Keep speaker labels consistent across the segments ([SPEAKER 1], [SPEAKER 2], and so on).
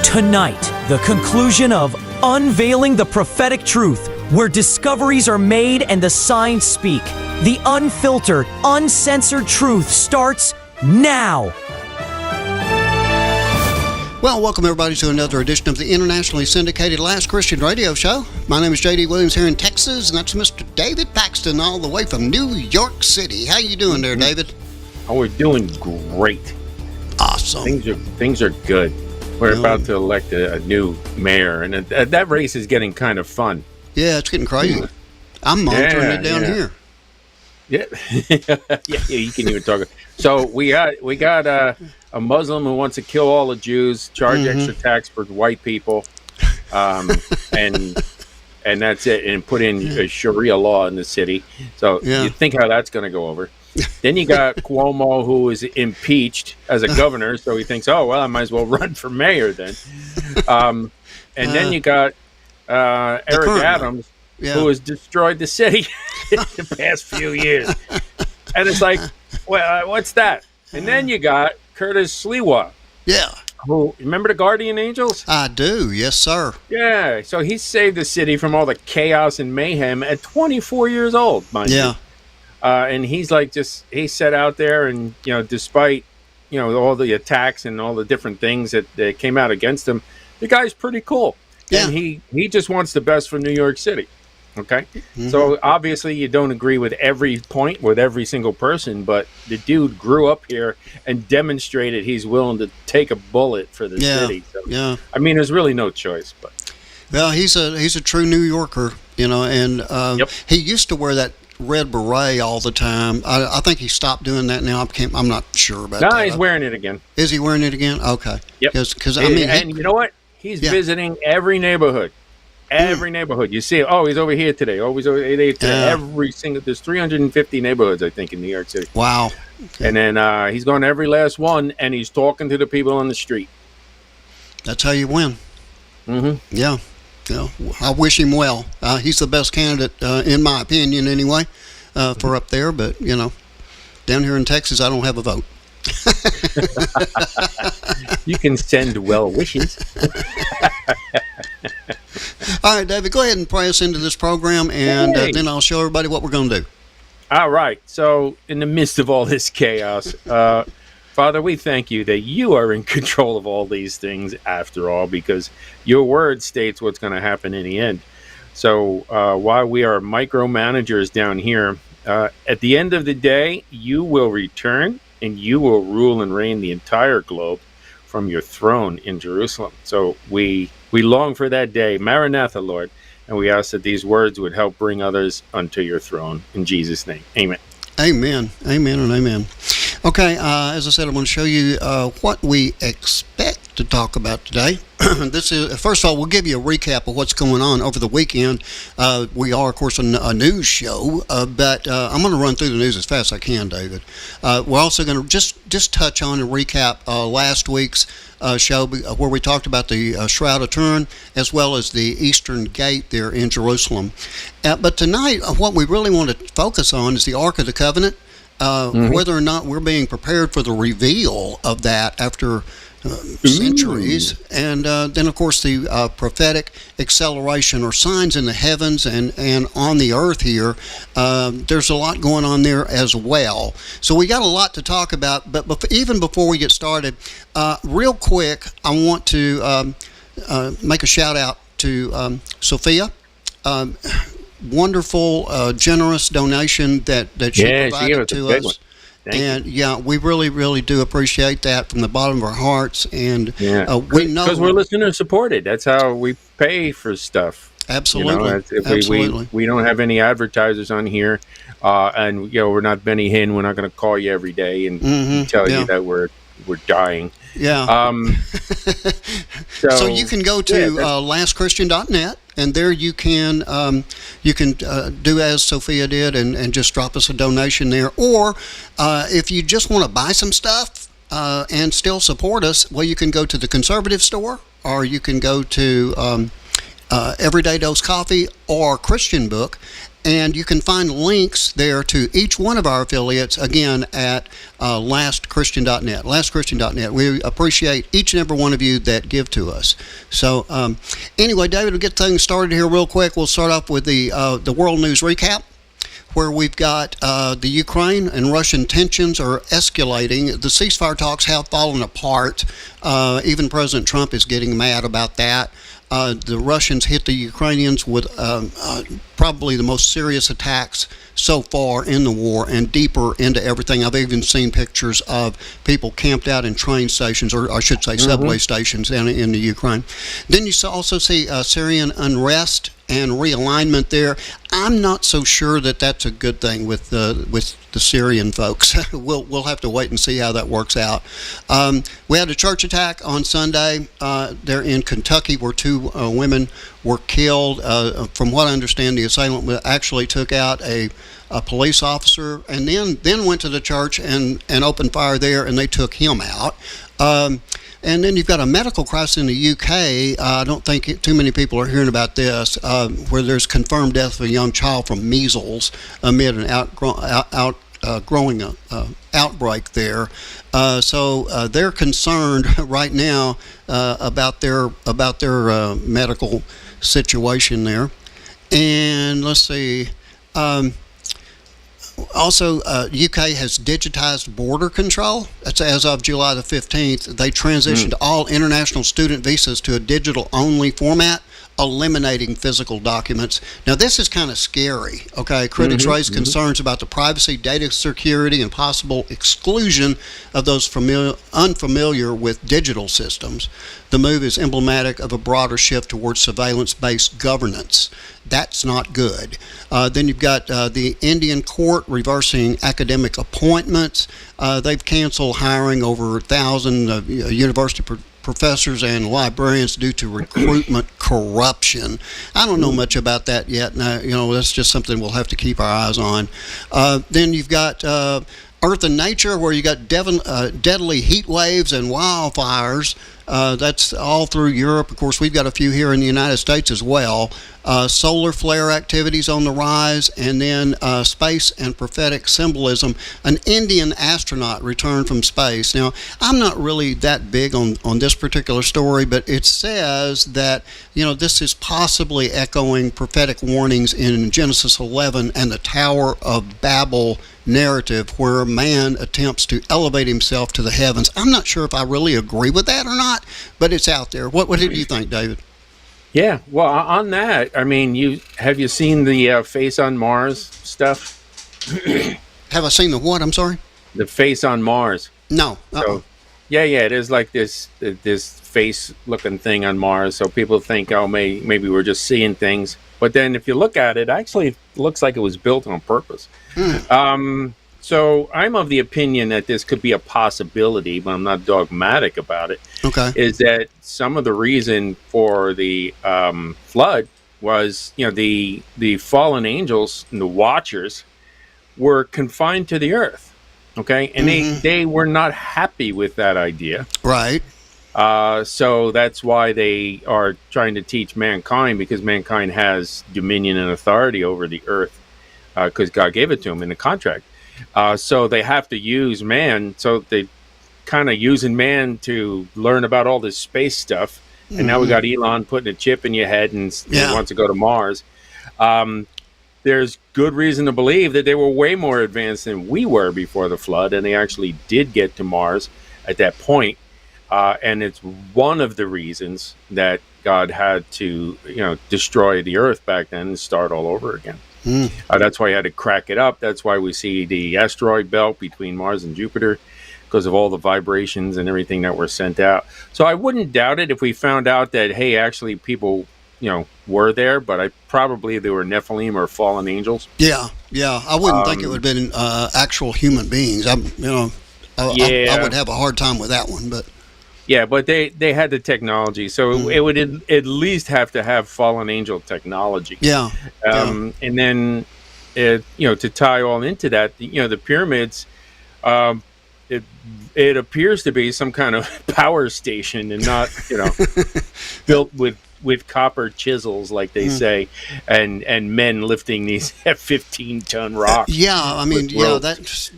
[SPEAKER 1] Tonight, the conclusion of Unveiling the Prophetic Truth, where discoveries are made and the signs speak. The unfiltered, uncensored truth starts now.
[SPEAKER 2] Well, welcome everybody to another edition of the internationally syndicated Last Christian Radio Show. My name is J.D. Williams here in Texas, and that's Mr. David Paxton all the way from New York City. How you doing there, David?
[SPEAKER 3] Oh, we're doing great.
[SPEAKER 2] Awesome.
[SPEAKER 3] Things are good. We're about to elect a new mayor, and that race is getting kind of fun.
[SPEAKER 2] Yeah, it's getting crazy. I'm monitoring it down here.
[SPEAKER 3] Yeah. yeah, you can even talk. So we got a Muslim who wants to kill all the Jews, charge extra tax for white people, and that's it, and put in a Sharia law in the city. So you think how that's going to go over. Then you got Cuomo, who is impeached as a governor, so he thinks, oh, well, I might as well run for mayor then. And then you got Eric Adams, who has destroyed the city in the past few years. And it's like, well, what's that? And then you got Curtis Sliwa.
[SPEAKER 2] Yeah.
[SPEAKER 3] Who, remember the Guardian Angels? I
[SPEAKER 2] do, yes, sir.
[SPEAKER 3] Yeah, so he saved the city from all the chaos and mayhem at 24 years old, mind you. And he's like, he set out there, and despite all the attacks and all the different things that came out against him, the guy's pretty cool. And he just wants the best for New York City. Okay, so obviously you don't agree with every point with every single person, but the dude grew up here and demonstrated he's willing to take a bullet for the city. So, I mean, there's really no choice. But
[SPEAKER 2] well, he's a true New Yorker, and he used to wear that red beret all the time. I think he stopped doing that now. I'm not sure about that.
[SPEAKER 3] No, he's wearing it again.
[SPEAKER 2] Is he wearing it again? Okay.
[SPEAKER 3] Yep.
[SPEAKER 2] Because I mean,
[SPEAKER 3] and you know what? He's visiting every neighborhood. Every neighborhood. You see, he's over here today. Oh, he's over there today. Every single, there's 350 neighborhoods, I think, in New York City.
[SPEAKER 2] Wow.
[SPEAKER 3] And then he's going to every last one, and he's talking to the people on the street.
[SPEAKER 2] That's how you win. Yeah. I wish him well. He's the best candidate, in my opinion, anyway, for up there. But, down here in Texas, I don't have a vote.
[SPEAKER 3] You can send well wishes.
[SPEAKER 2] All right, David, go ahead and pray us into this program, and then I'll show everybody what we're going to do.
[SPEAKER 3] All right. So in the midst of all this chaos, Father, we thank you that you are in control of all these things after all, because your word states what's going to happen in the end. So while we are micromanagers down here, at the end of the day, you will return and you will rule and reign the entire globe from your throne in Jerusalem. So we long for that day. Maranatha, Lord. And we ask that these words would help bring others unto your throne. In Jesus' name, amen.
[SPEAKER 2] Amen. Amen and amen. Okay, as I said, I'm going to show you what we expect to talk about today. This is, first of all, we'll give you a recap of what's going on over the weekend. We are, of course, a news show, but I'm going to run through the news as fast as I can, David. We're also going to just touch on and recap last week's show where we talked about the Shroud of Turin as well as the Eastern Gate there in Jerusalem. But tonight, what we really want to focus on is the Ark of the Covenant, whether or not we're being prepared for the reveal of that after centuries, and then of course the prophetic acceleration or signs in the heavens and on the earth here. There's a lot going on there as well, so we got a lot to talk about. But even before we get started, real quick, I want to make a shout out to Sophia. Wonderful, generous donation that she provided to us. And we really, really do appreciate that from the bottom of our hearts. And we know
[SPEAKER 3] because we're listener supported. That's how we pay for stuff.
[SPEAKER 2] Absolutely.
[SPEAKER 3] We don't have any advertisers on here, and we're not Benny Hinn. We're not going to call you every day and tell you that we're dying.
[SPEAKER 2] Yeah. So you can go to lastchristian.net. And there you can do as Sophia did and just drop us a donation there. Or if you just want to buy some stuff and still support us, well, you can go to the Conservative Store, or you can go to Everyday Dose Coffee or Christian Book. And you can find links there to each one of our affiliates, again, at lastchristian.net. Lastchristian.net. We appreciate each and every one of you that give to us. So anyway, David, we'll get things started here real quick. We'll start off with the World News Recap, where we've got the Ukraine and Russian tensions are escalating. The ceasefire talks have fallen apart. Even President Trump is getting mad about that. The Russians hit the Ukrainians with probably the most serious attacks so far in the war, and deeper into everything. I've even seen pictures of people camped out in train stations, or I should say subway stations in the Ukraine. Then you also see Syrian unrest and realignment there. I'm not so sure that that's a good thing with the Syrian folks. We'll have to wait and see how that works out. We had a church attack on Sunday there in Kentucky, where 2 women were killed. From what I understand, the assailant actually took out a police officer, and then went to the church and opened fire there, and they took him out. And then you've got a medical crisis in the UK. I don't think too many people are hearing about this, where there's confirmed death of a young child from measles amid an outgrowing outbreak there. So they're concerned right now about their medical situation there. And let's see. Also, UK has digitized border control. That's as of July the 15th. They transitioned all international student visas to a digital-only format, eliminating physical documents. Now, this is kind of scary, okay? Critics raise concerns about the privacy, data security, and possible exclusion of those unfamiliar with digital systems. The move is emblematic of a broader shift towards surveillance-based governance. That's not good. Then you've got the Indian court reversing academic appointments. They've canceled hiring over 1,000 university professors and librarians due to recruitment corruption. I don't know much about that yet. Now, that's just something we'll have to keep our eyes on. Then you've got Earth and Nature, where you got deadly heat waves and wildfires. That's all through Europe. Of course, we've got a few here in the United States as well. Solar flare activities on the rise, and then space and prophetic symbolism. An Indian astronaut returned from space. Now, I'm not really that big on this particular story, but it says that, this is possibly echoing prophetic warnings in Genesis 11 and the Tower of Babel narrative, where man attempts to elevate himself to the heavens. I'm not sure if I really agree with that or not, but it's out there. What do you think, David?
[SPEAKER 3] Yeah, well, on that, I mean, have you seen the Face on Mars stuff?
[SPEAKER 2] Have I seen the what? I'm sorry?
[SPEAKER 3] The Face on Mars.
[SPEAKER 2] No.
[SPEAKER 3] So, yeah, there's like this face-looking thing on Mars, so people think, oh, maybe we're just seeing things. But then if you look at it, actually, it looks like it was built on purpose. So I'm of the opinion that this could be a possibility, but I'm not dogmatic about it.
[SPEAKER 2] Okay.
[SPEAKER 3] Is that some of the reason for the flood was, the fallen angels and the watchers were confined to the earth, okay? And they were not happy with that idea.
[SPEAKER 2] Right.
[SPEAKER 3] So that's why they are trying to teach mankind, because mankind has dominion and authority over the earth, because God gave it to them in the contract. So they have to use man. So they kind of using man to learn about all this space stuff. And now we got Elon putting a chip in your head and he wants to go to Mars. There's good reason to believe that they were way more advanced than we were before the flood, and they actually did get to Mars at that point. And it's one of the reasons that God had to, destroy the earth back then and start all over again. That's why he had to crack it up. That's why we see the asteroid belt between Mars and Jupiter, because of all the vibrations and everything that were sent out. So I wouldn't doubt it if we found out that, hey, actually people, were there, but they were Nephilim or fallen angels.
[SPEAKER 2] Yeah. I wouldn't think it would have been actual human beings. I would have a hard time with that one, but.
[SPEAKER 3] Yeah, but they had the technology, so it would at least have to have fallen angel technology.
[SPEAKER 2] Yeah.
[SPEAKER 3] And then, to tie all into that, the pyramids, it appears to be some kind of power station and not, built with with copper chisels, like they say, and men lifting these 15-ton rocks.
[SPEAKER 2] Yeah, I mean, that's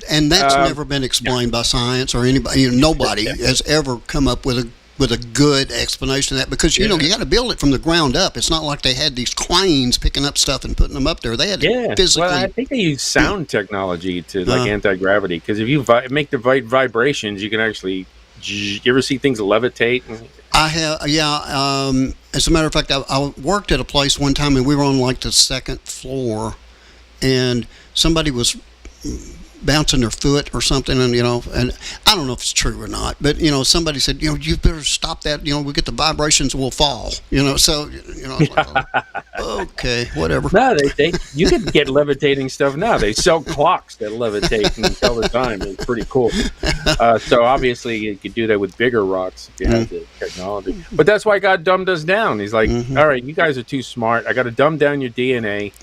[SPEAKER 2] never been explained by science or anybody. Nobody has ever come up with a good explanation of that, because you got to build it from the ground up. It's not like they had these cranes picking up stuff and putting them up there. They had to physically.
[SPEAKER 3] Well, I think they use sound technology to like anti-gravity, because if you make the right vibrations, you can actually. You ever see things levitate?
[SPEAKER 2] I have, as a matter of fact, I worked at a place one time, and we were on like the second floor, and somebody was bouncing their foot or something, and and I don't know if it's true or not, but somebody said, you better stop that, we get the vibrations, we'll fall, so I was like, okay, whatever.
[SPEAKER 3] No, you can get levitating stuff now. They sell clocks that levitate and tell the time. It's pretty cool. So obviously you could do that with bigger rocks if you had the technology. But that's why God dumbed us down. He's like, all right, you guys are too smart. I got to dumb down your DNA.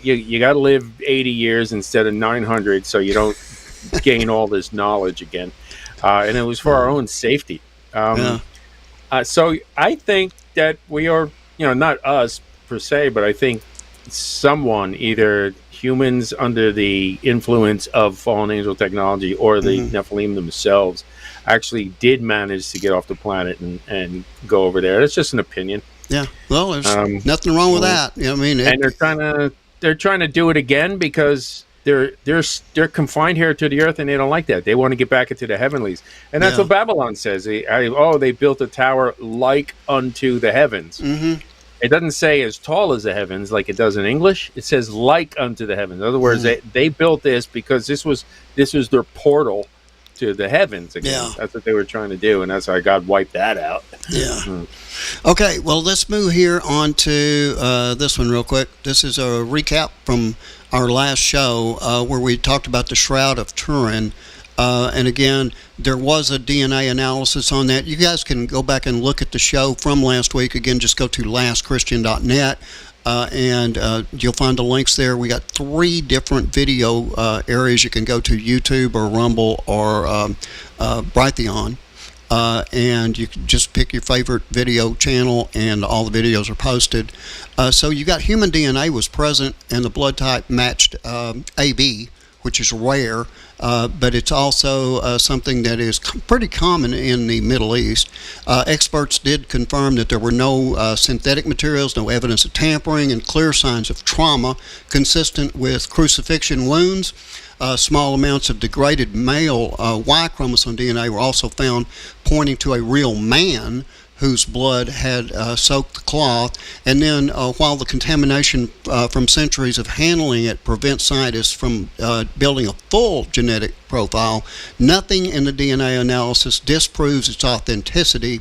[SPEAKER 3] You got to live 80 years instead of 900, so you don't gain all this knowledge again. And it was for our own safety. So I think that we are, not us per se, but I think someone, either humans under the influence of fallen angel technology or the Nephilim themselves, actually did manage to get off the planet and go over there. It's just an opinion.
[SPEAKER 2] Yeah, well, there's nothing wrong with that.
[SPEAKER 3] And they're trying to do it again because they're confined here to the earth, and they don't like that. They want to get back into the heavenlies, and that's what Babylon says. They built a tower like unto the heavens. It doesn't say as tall as the heavens like it does in English. It says like unto the heavens. In other words, they built this because this was their portal to the heavens again. Yeah. That's what they were trying to do, and that's how God wiped that out.
[SPEAKER 2] Yeah. Okay, well, let's move here on to this one real quick. This is a recap from our last show where we talked about the Shroud of Turin. And again, there was a DNA analysis on that. You guys can go back and look at the show from last week. Again, just go to lastchristian.net. And you'll find the links there. We got 3 different video areas you can go to: YouTube or Rumble or Brighteon. And you can just pick your favorite video channel, and all the videos are posted. So you got human DNA was present, and the blood type matched AB, which is rare, but it's also something that is pretty common in the Middle East. Experts did confirm that there were no synthetic materials, no evidence of tampering, and clear signs of trauma consistent with crucifixion wounds. Small amounts of degraded male Y chromosome DNA were also found, pointing to a real man whose blood had soaked the cloth. And then while the contamination from centuries of handling it prevents scientists from building a full genetic profile, nothing in the DNA analysis disproves its authenticity.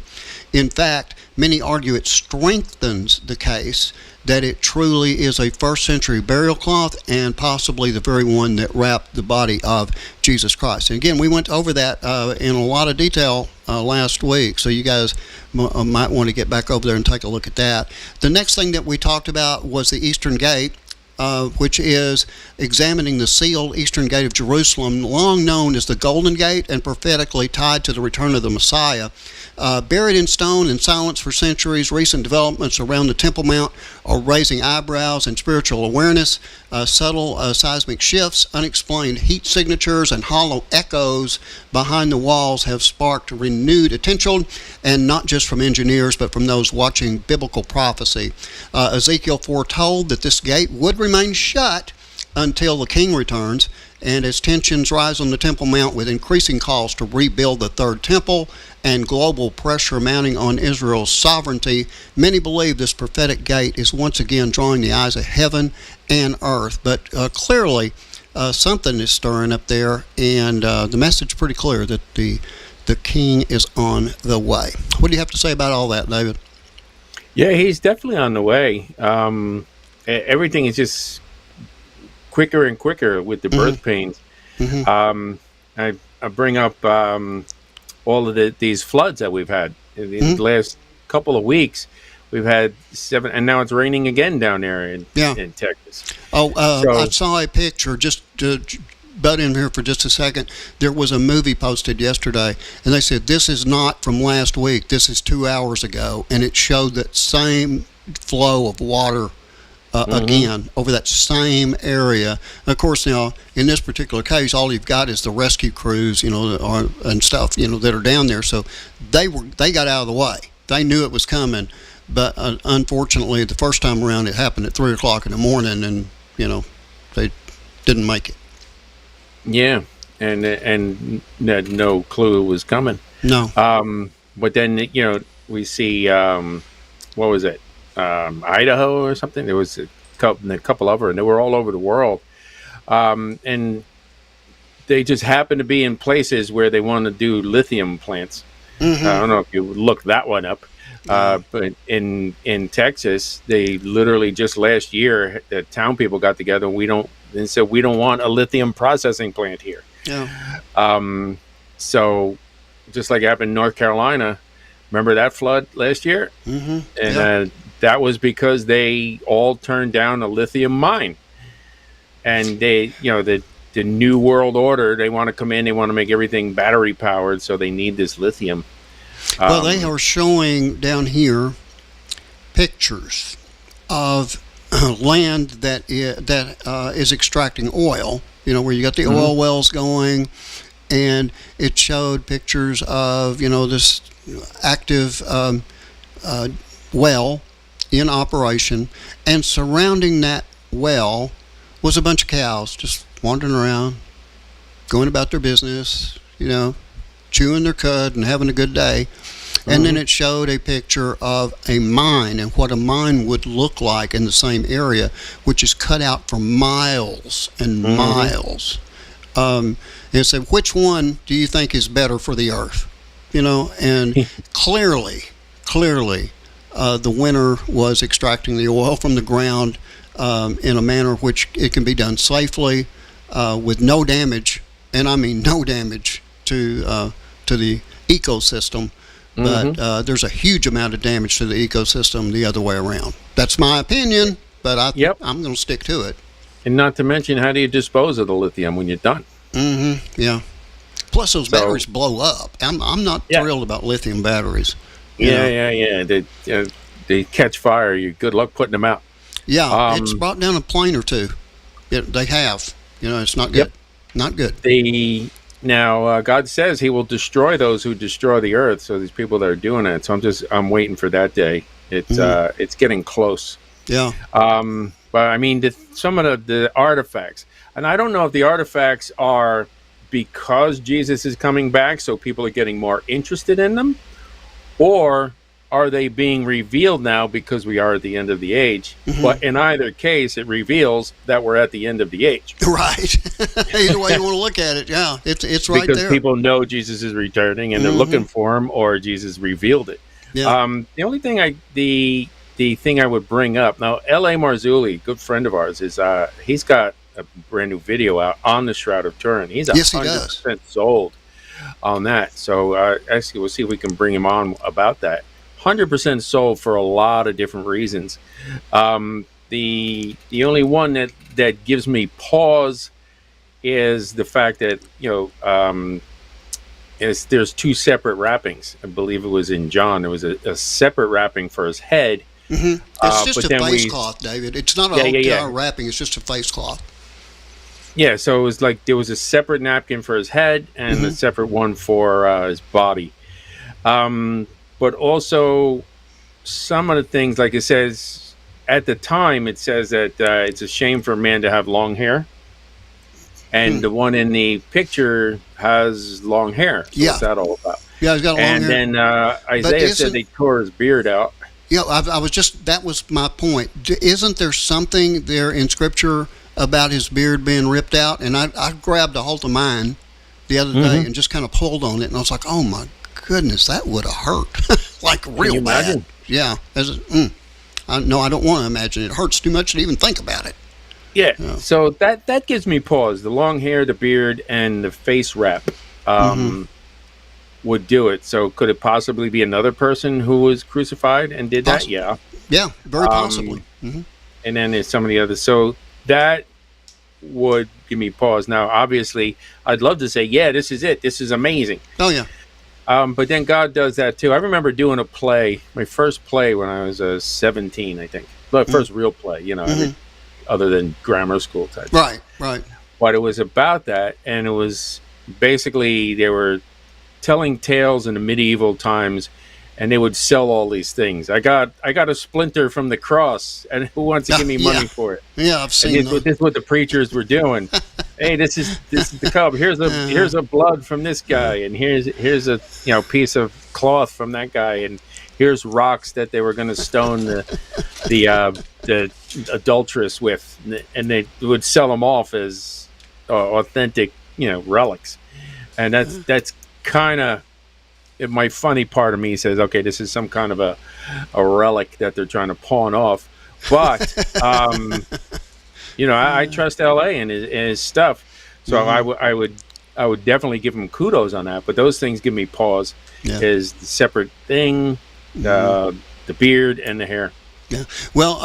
[SPEAKER 2] In fact, many argue it strengthens the case that it truly is a first-century burial cloth, and possibly the very one that wrapped the body of Jesus Christ. And again, we went over that in a lot of detail last week, so you guys might want to get back over there and take a look at that. The next thing that we talked about was the Eastern Gate, which is examining the sealed Eastern Gate of Jerusalem, long known as the Golden Gate and prophetically tied to the return of the Messiah. Buried in stone and silence for centuries, recent developments around the Temple Mount are raising eyebrows and spiritual awareness. Subtle seismic shifts, unexplained heat signatures, and hollow echoes behind the walls have sparked renewed attention, and not just from engineers, but from those watching biblical prophecy. Ezekiel foretold that this gate would remain shut until the king returns, and as tensions rise on the Temple Mount with increasing calls to rebuild the third temple and global pressure mounting on Israel's sovereignty, many believe this prophetic gate is once again drawing the eyes of heaven and earth. But clearly something is stirring up there, and the message is pretty clear that the king is on the way. What do you have to say about all that, David?
[SPEAKER 3] Yeah, he's definitely on the way. Everything is just quicker and quicker with the birth pains. I bring up all of these floods that we've had in the last couple of weeks. We've had 7, and now it's raining again down there in Texas.
[SPEAKER 2] I saw a picture just butt in here for just a second. There was a movie posted yesterday, and they said this is not from last week. This is 2 hours ago, and it showed that same flow of water again over that same area. Of course, now in this particular case, all you've got is the rescue crews, and stuff, that are down there. So they got out of the way. They knew it was coming, but unfortunately, the first time around, it happened at 3:00 in the morning, and they didn't make it.
[SPEAKER 3] Yeah, and had no clue it was coming.
[SPEAKER 2] No.
[SPEAKER 3] But then we see what was it? Idaho or something. There was a couple of her, and they were all over the world. And they just happened to be in places where they want to do lithium plants. I don't know if you looked that one up. But in Texas, they literally just last year, the town people got together and said, we don't want a lithium processing plant here.
[SPEAKER 2] Yeah.
[SPEAKER 3] So just like happened in North Carolina, remember that flood last year? And that was because they all turned down a lithium mine. And they, the new world order, they want to come in, they want to make everything battery powered, so they need this lithium.
[SPEAKER 2] Well, they are showing down here pictures of land that is extracting oil, where you got the oil wells going, and it showed pictures of, this active well in operation, and surrounding that well was a bunch of cows just wandering around, going about their business, chewing their cud and having a good day. And then it showed a picture of a mine and what a mine would look like in the same area, which is cut out for miles and miles. And it said, which one do you think is better for the earth? And clearly, the winner was extracting the oil from the ground in a manner which it can be done safely with no damage, and I mean no damage to the ecosystem. But there's a huge amount of damage to the ecosystem the other way around. That's my opinion, but I'm going to stick to it.
[SPEAKER 3] And not to mention, how do you dispose of the lithium when you're done?
[SPEAKER 2] Yeah. Plus, those batteries blow up. I'm not thrilled about lithium batteries.
[SPEAKER 3] Yeah. They catch fire. Good luck putting them out.
[SPEAKER 2] Yeah, it's brought down a plane or two. They have. It's not good. Not good.
[SPEAKER 3] Now, God says He will destroy those who destroy the earth. So these people that are doing it. So I'm waiting for that day. It's getting close.
[SPEAKER 2] Yeah.
[SPEAKER 3] But I mean, some of the artifacts, and I don't know if the artifacts are because Jesus is coming back, so people are getting more interested in them, or are they being revealed now because we are at the end of the age? But in either case, it reveals that we're at the end of the age.
[SPEAKER 2] Right. Either way you want to look at it, yeah, it's right there.
[SPEAKER 3] Because people know Jesus is returning and they're looking for him, or Jesus revealed it.
[SPEAKER 2] Yeah.
[SPEAKER 3] The only thing the thing I would bring up now, L.A. Marzulli, good friend of ours, is he's got a brand new video out on the Shroud of Turin. He's 100% sold on that. So actually, we'll see if we can bring him on about that. 100% sold for a lot of different reasons. The only one that gives me pause is the fact that there's two separate wrappings. I believe it was in John. There was a separate wrapping for his head.
[SPEAKER 2] It's just a face cloth, David. It's not a wrapping. It's just a face cloth.
[SPEAKER 3] Yeah, so it was like there was a separate napkin for his head and a separate one for his body. But also some of the things, like it says, at the time, it says that it's a shame for a man to have long hair. And the one in the picture has long hair. So what's that all about?
[SPEAKER 2] Yeah, he's got long hair.
[SPEAKER 3] And then Isaiah said they tore his beard out.
[SPEAKER 2] Yeah, that was my point. Isn't there something there in Scripture about his beard being ripped out? And I grabbed a hold of mine the other day and just kind of pulled on it, and I was like, oh my goodness, that would have hurt. Like real bad. Imagine? Yeah. No, I don't want to imagine. It hurts too much to even think about it.
[SPEAKER 3] Yeah. So that gives me pause. The long hair, the beard, and the face wrap would do it. So could it possibly be another person who was crucified and did that? Yeah.
[SPEAKER 2] Yeah, very possibly.
[SPEAKER 3] And then there's some of the others. So that would give me pause. Now, obviously, I'd love to say, yeah, this is it. This is amazing.
[SPEAKER 2] Oh, yeah.
[SPEAKER 3] But then God does that too. I remember doing a play, my first play when I was 17, I think. My first real play, other than grammar school type.
[SPEAKER 2] Right, right.
[SPEAKER 3] But it was about that, and it was basically they were telling tales in the medieval times, and they would sell all these things. I got a splinter from the cross, and who wants to give me money for it?
[SPEAKER 2] Yeah, I've seen
[SPEAKER 3] this is what the preachers were doing. Hey, this is the cup. Here's a blood from this guy, and here's a piece of cloth from that guy, and here's rocks that they were going to stone the adulteress with, and they would sell them off as authentic relics, and that's kind of. My funny part of me says, okay, this is some kind of a relic that they're trying to pawn off. But, I trust LA and his stuff. So I would definitely give him kudos on that. But those things give me pause. Yeah. Is the separate thing, the beard and the hair.
[SPEAKER 2] Yeah. Well,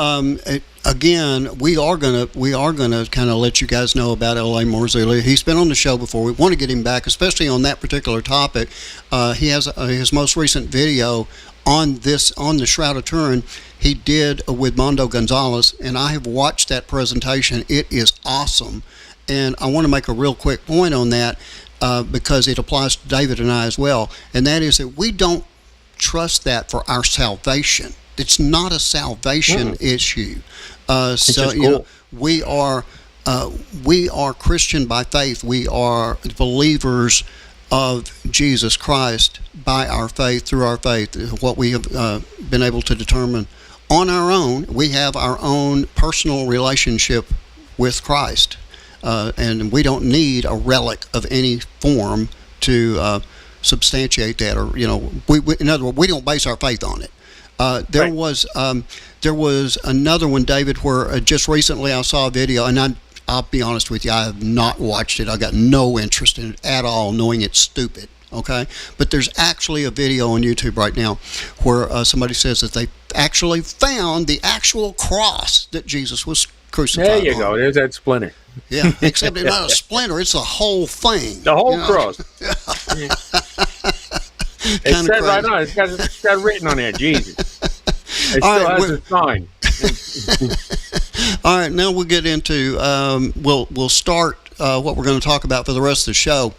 [SPEAKER 2] again, we are gonna kind of let you guys know about L.A. Marzulli. He's been on the show before. We want to get him back, especially on that particular topic. He has his most recent video on the Shroud of Turin. He did with Mondo Gonzalez, and I have watched that presentation. It is awesome, and I want to make a real quick point on that because it applies to David and I as well, and that is that we don't trust that for our salvation. It's not a salvation issue. We are Christian by faith. We are believers of Jesus Christ by our faith, through our faith, what we have been able to determine on our own. We have our own personal relationship with Christ, and we don't need a relic of any form to substantiate that, or in other words, we don't base our faith on it. There was another one, David, where just recently I saw a video, and I'll be honest with you, I have not watched it. I got no interest in it at all, knowing it's stupid. Okay, but there's actually a video on YouTube right now where somebody says that they actually found the actual cross that Jesus was crucified on.
[SPEAKER 3] There you go. There's that splinter.
[SPEAKER 2] Yeah, except it's not a splinter; it's the whole thing.
[SPEAKER 3] The whole cross. It said right on. It's got written on there, Jesus. It still has a sign.
[SPEAKER 2] All right, now we'll get into. We'll start what we're going to talk about for the rest of the show.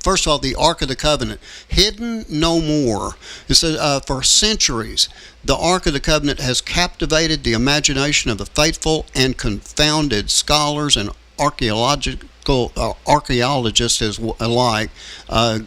[SPEAKER 2] First of all, the Ark of the Covenant, hidden no more. It says, for centuries, the Ark of the Covenant has captivated the imagination of the faithful and confounded scholars and archaeologists as alike.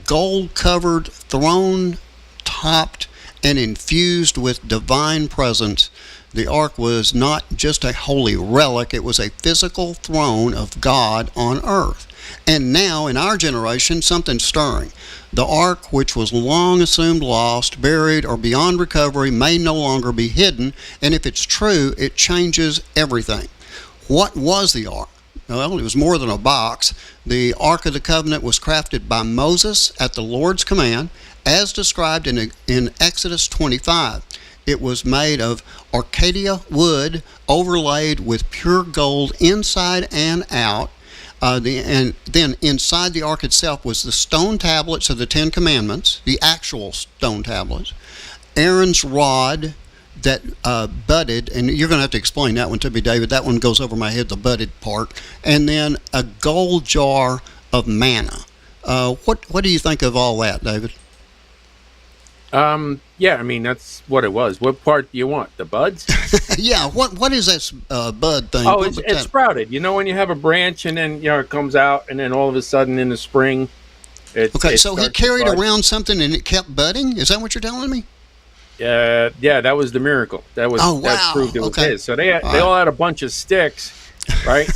[SPEAKER 2] Gold-covered, throne-topped, and infused with divine presence, the Ark was not just a holy relic, it was a physical throne of God on earth. And now, in our generation, something's stirring. The Ark, which was long assumed lost, buried, or beyond recovery, may no longer be hidden, and if it's true, it changes everything. What was the Ark? Well, it was more than a box. The Ark of the Covenant was crafted by Moses at the Lord's command, as described in Exodus 25. It was made of Arcadia wood overlaid with pure gold inside and out. And then inside the Ark itself was the stone tablets of the Ten Commandments, the actual stone tablets, Aaron's rod that budded, and you're going to have to explain that one to me, David. That one goes over my head, the budded part. And then a gold jar of manna. What do you think of all that, David?
[SPEAKER 3] Yeah, I mean, that's what it was. What part do you want? The buds?
[SPEAKER 2] Yeah, what is this bud thing?
[SPEAKER 3] Oh, it's sprouted. You know, when you have a branch and then, it comes out, and then all of a sudden in the spring,
[SPEAKER 2] so he carried around something and it kept budding? Is that what you're telling me?
[SPEAKER 3] Yeah, that was the miracle. That proved it was his. So they all had a bunch of sticks, right?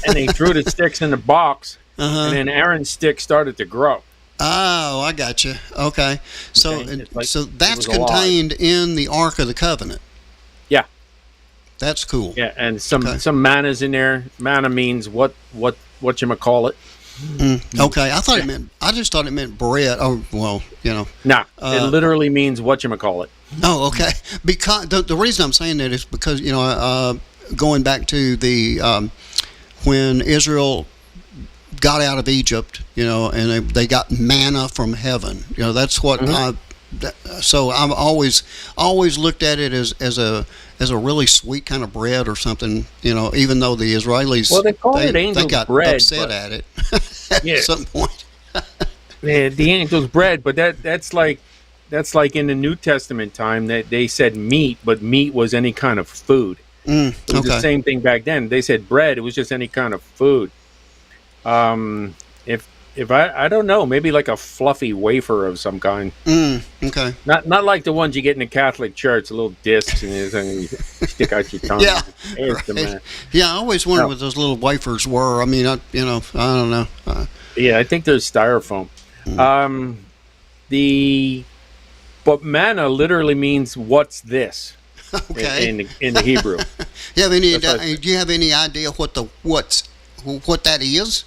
[SPEAKER 3] And they threw the sticks in the box, and then Aaron's stick started to grow.
[SPEAKER 2] Oh, I got you. Okay. So that's contained in the Ark of the Covenant.
[SPEAKER 3] Yeah.
[SPEAKER 2] That's cool.
[SPEAKER 3] Yeah, and some manna's in there. Manna means whatchamacallit.
[SPEAKER 2] Okay. I just thought it meant bread. Oh, well,
[SPEAKER 3] Nah, it literally means whatchamacallit.
[SPEAKER 2] Oh, okay. Because the reason I'm saying that is because, going back to the when Israel got out of Egypt, and they got manna from heaven. That's what so I've always looked at it as a really sweet kind of bread or something. Even though the Israelis
[SPEAKER 3] they call it angel's
[SPEAKER 2] got
[SPEAKER 3] bread,
[SPEAKER 2] upset at it at some point.
[SPEAKER 3] Yeah, the angel's bread, but that's like in the New Testament time that they said meat, but meat was any kind of food. It was the same thing back then. They said bread; it was just any kind of food. If I don't know, maybe like a fluffy wafer of some kind.
[SPEAKER 2] Okay.
[SPEAKER 3] Not like the ones you get in the Catholic Church, little discs and you stick out your tongue.
[SPEAKER 2] Yeah. Right. Yeah, I always wondered what those little wafers were. I mean, I don't know.
[SPEAKER 3] Yeah, I think there's styrofoam. But manna literally means "what's this?"
[SPEAKER 2] Okay.
[SPEAKER 3] In the Hebrew.
[SPEAKER 2] Do you have any idea what that is?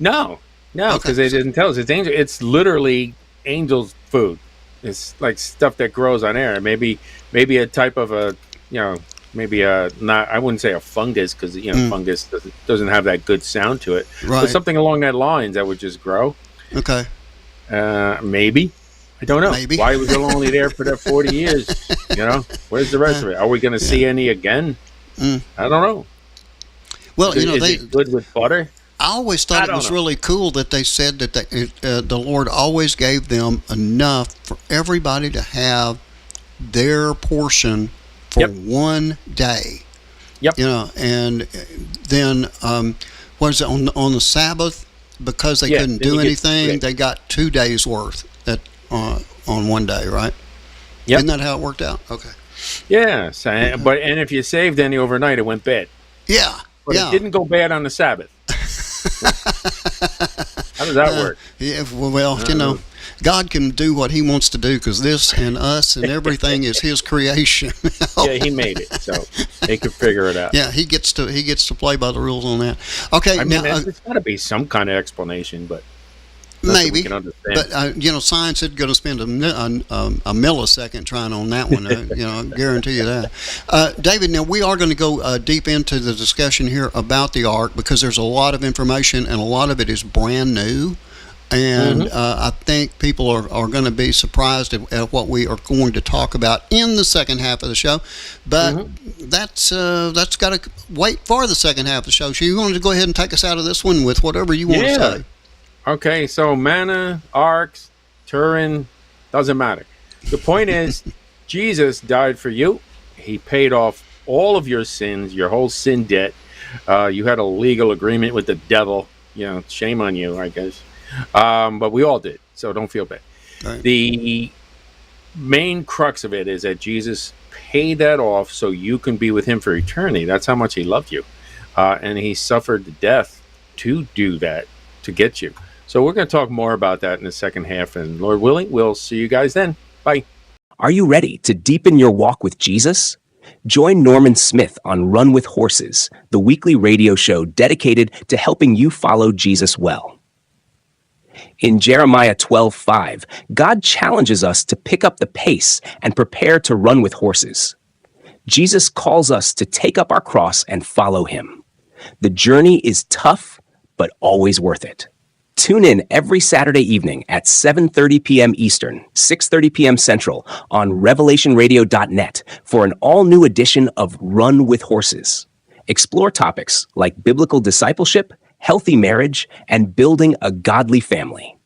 [SPEAKER 3] No, because it doesn't tell us. It's literally angel's food. It's like stuff that grows on air. Maybe a type of maybe not. I wouldn't say a fungus because fungus doesn't have that good sound to it.
[SPEAKER 2] Right.
[SPEAKER 3] But something along that lines that would just grow.
[SPEAKER 2] Okay.
[SPEAKER 3] Maybe. I don't know.
[SPEAKER 2] Maybe.
[SPEAKER 3] Why was it only there for that 40 years? Where's the rest of it? Are we going to see any again? I don't know.
[SPEAKER 2] Well,
[SPEAKER 3] is it good with butter?
[SPEAKER 2] I always thought it was really cool that they said that the Lord always gave them enough for everybody to have their portion for one day.
[SPEAKER 3] Yep.
[SPEAKER 2] And then what is it on the Sabbath? Because they couldn't do anything, they got 2 days worth on one day, right?
[SPEAKER 3] Yep.
[SPEAKER 2] Isn't that how it worked out? Okay.
[SPEAKER 3] Yeah, but if you saved any overnight, it went bad.
[SPEAKER 2] Yeah.
[SPEAKER 3] But it didn't go bad on the Sabbath. How does that work?
[SPEAKER 2] Yeah, well, God can do what He wants to do because this and us and everything is His creation.
[SPEAKER 3] Yeah, He made it, so He can figure it out.
[SPEAKER 2] Yeah, He gets to play by the rules on that. Okay,
[SPEAKER 3] I mean, there's got to be some kind of explanation, but
[SPEAKER 2] maybe. But science is going to spend a millisecond trying on that one. I guarantee you that. David, now we are going to go deep into the discussion here about the ark because there's a lot of information and a lot of it is brand new. And I think people are going to be surprised at what we are going to talk about in the second half of the show. But that's got to wait for the second half of the show. So you wanted to go ahead and take us out of this one with whatever you want to say.
[SPEAKER 3] Okay, so manna, arks, Turin, doesn't matter. The point is, Jesus died for you. He paid off all of your sins, your whole sin debt. You had a legal agreement with the devil. Shame on you, I guess. But we all did, so don't feel bad. Right. The main crux of it is that Jesus paid that off so you can be with Him for eternity. That's how much He loved you. And He suffered the death to do that, to get you. So we're going to talk more about that in the second half, and Lord willing, we'll see you guys then. Bye.
[SPEAKER 4] Are you ready to deepen your walk with Jesus? Join Norman Smith on Run with Horses, the weekly radio show dedicated to helping you follow Jesus well. In Jeremiah 12:5, God challenges us to pick up the pace and prepare to run with horses. Jesus calls us to take up our cross and follow Him. The journey is tough, but always worth it. Tune in every Saturday evening at 7:30 p.m. Eastern, 6:30 p.m. Central on revelationradio.net for an all-new edition of Run with Horses. Explore topics like biblical discipleship, healthy marriage, and building a godly family.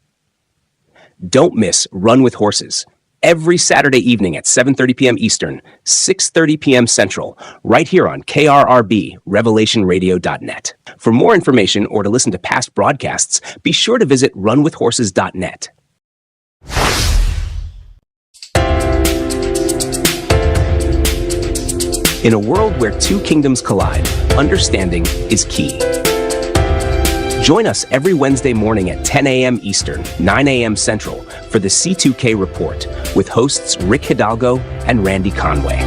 [SPEAKER 4] Don't miss Run with Horses every Saturday evening at 7:30 p.m. Eastern, 6:30 p.m. Central, right here on KRRB, revelationradio.net. For more information or to listen to past broadcasts, be sure to visit runwithhorses.net. In a world where two kingdoms collide, understanding is key. Join us every Wednesday morning at 10 a.m. Eastern, 9 a.m. Central for the C2K Report with hosts Rick Hidalgo and Randy Conway.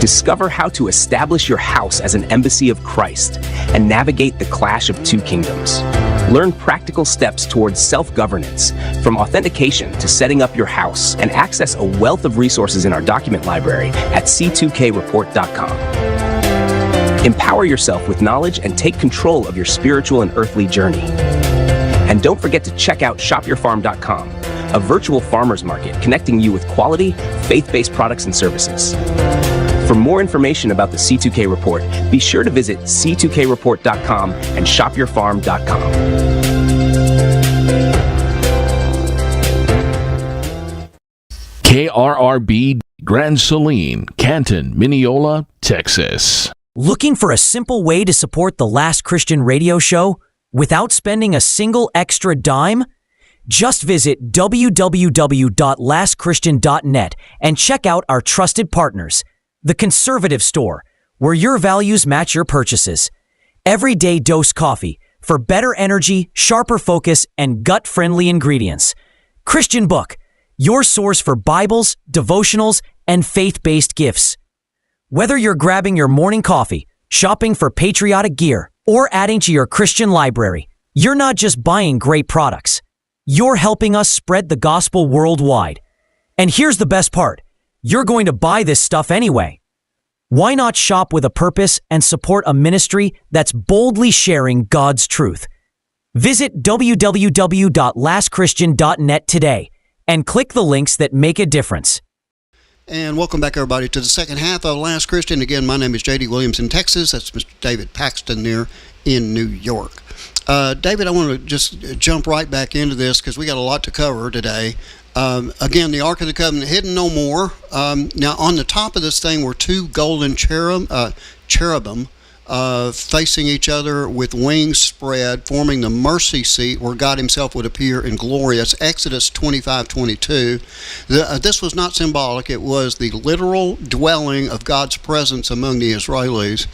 [SPEAKER 4] Discover how to establish your house as an embassy of Christ and navigate the clash of two kingdoms. Learn practical steps towards self-governance, from authentication to setting up your house, and access a wealth of resources in our document library at c2kreport.com. Empower yourself with knowledge and take control of your spiritual and earthly journey. And don't forget to check out shopyourfarm.com, a virtual farmers market connecting you with quality, faith-based products and services. For more information about the C2K Report, be sure to visit c2kreport.com and shopyourfarm.com.
[SPEAKER 5] KRRB Grand Saline, Canton, Mineola, Texas.
[SPEAKER 1] Looking for a simple way to support the Last Christian Radio Show without spending a single extra dime? Just visit www.lastchristian.net and check out our trusted partners, The Conservative Store, where your values match your purchases. Everyday Dose Coffee for better energy, sharper focus, and gut-friendly ingredients. Christian Book, your source for Bibles, devotionals, and faith-based gifts. Whether you're grabbing your morning coffee, shopping for patriotic gear, or adding to your Christian library, you're not just buying great products. You're helping us spread the gospel worldwide. And here's the best part. You're going to buy this stuff anyway. Why not shop with a purpose and support a ministry that's boldly sharing God's truth? Visit www.lastchristian.net today and click the links that make a difference.
[SPEAKER 2] And welcome back, everybody, to the second half of Last Christian. Again, my name is J.D. Williams in Texas. That's Mr. David Paxton there in New York. David, I want to just jump right back into this because we got a lot to cover today. Again, the Ark of the Covenant hidden no more. Now, on the top of this thing were two golden cherubim facing each other with wings spread, forming the mercy seat where God himself would appear in glory. That's Exodus 25:22. This was not symbolic. It was the literal dwelling of God's presence among the Israelis.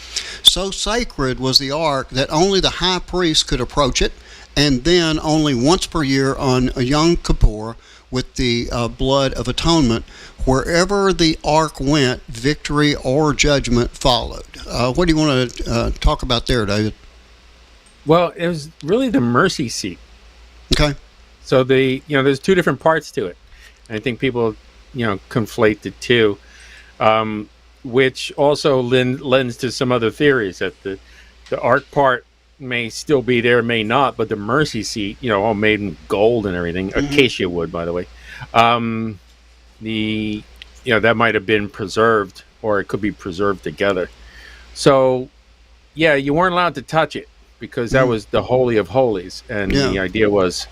[SPEAKER 2] So sacred was the ark that only the high priest could approach it, and then only once per year on Yom Kippur with the blood of atonement. Wherever the ark went, victory or judgment followed. What do you want to talk about there, David?
[SPEAKER 3] Well, it was really the mercy seat.
[SPEAKER 2] Okay.
[SPEAKER 3] So there's two different parts to it. And I think people, conflate the two, which also lends to some other theories that the ark part may still be there, may not, but the mercy seat, all made in gold and everything, acacia wood, by the way. That might have been preserved, or it could be preserved together. So, you weren't allowed to touch it because that was the Holy of Holies, and the idea was,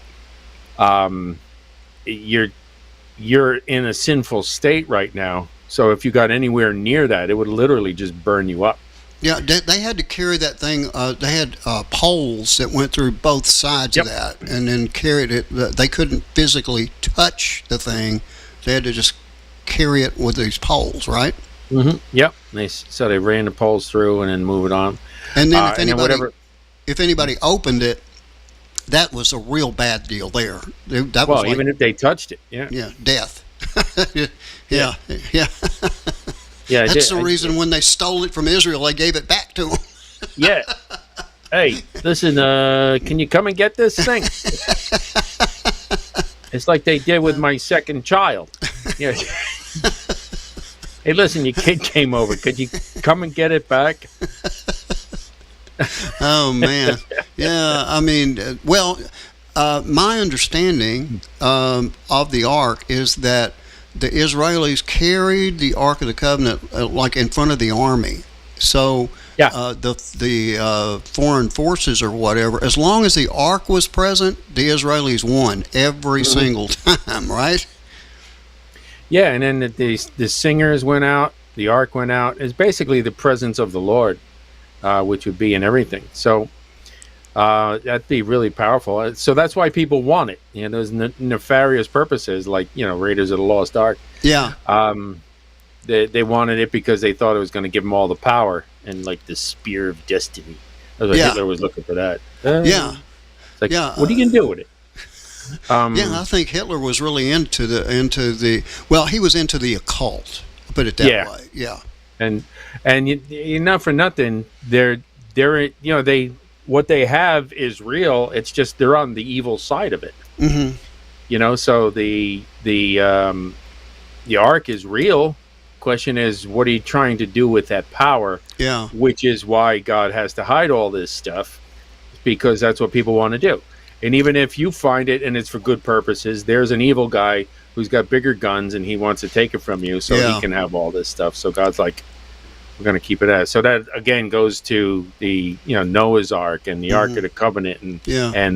[SPEAKER 3] you're in a sinful state right now. So if you got anywhere near that, it would literally just burn you up.
[SPEAKER 2] Yeah, they had to carry that thing. They had poles that went through both sides of that, and then carried it. They couldn't physically touch the thing. They had to just carry it with these poles, right?
[SPEAKER 3] Mm-hmm. Yep. So they ran the poles through and then move it on.
[SPEAKER 2] And then if anybody opened it, that was a real bad deal there. That was
[SPEAKER 3] even if they touched it,
[SPEAKER 2] death.
[SPEAKER 3] Yeah.
[SPEAKER 2] That's the reason when they stole it from Israel, they gave it back to them.
[SPEAKER 3] Yeah. Hey, listen, can you come and get this thing? It's like they did with my second child. Yeah. Hey, listen, your kid came over. Could you come and get it back?
[SPEAKER 2] Oh, man. Yeah, I mean, my understanding of the Ark is that the Israelis carried the Ark of the Covenant like in front of the army. So the foreign forces or whatever, as long as the Ark was present, the Israelis won every single time, right?
[SPEAKER 3] Yeah, and then the singers went out, the Ark went out. It's basically the presence of the Lord, which would be in everything. So that'd be really powerful. So that's why people want it. There's nefarious purposes, like Raiders of the Lost Ark. Yeah. They wanted it because they thought it was going to give them all the power and like the spear of destiny. Hitler was looking for that. It's like, what are you going to do with it?
[SPEAKER 2] I think Hitler was really into the he was into the occult. I'll put it that way. Yeah. And
[SPEAKER 3] not for nothing, they're what they have is real. It's just they're on the evil side of it. Mm-hmm. So the Ark is real. Of question is, what are you trying to do with that power?
[SPEAKER 2] Yeah.
[SPEAKER 3] Which is why God has to hide all this stuff, because that's what people want to do. And even if you find it and it's for good purposes, there's an evil guy who's got bigger guns and he wants to take it from you so he can have all this stuff. So God's like, we're going to keep it as. So that again goes to the Noah's Ark and the Ark of the Covenant and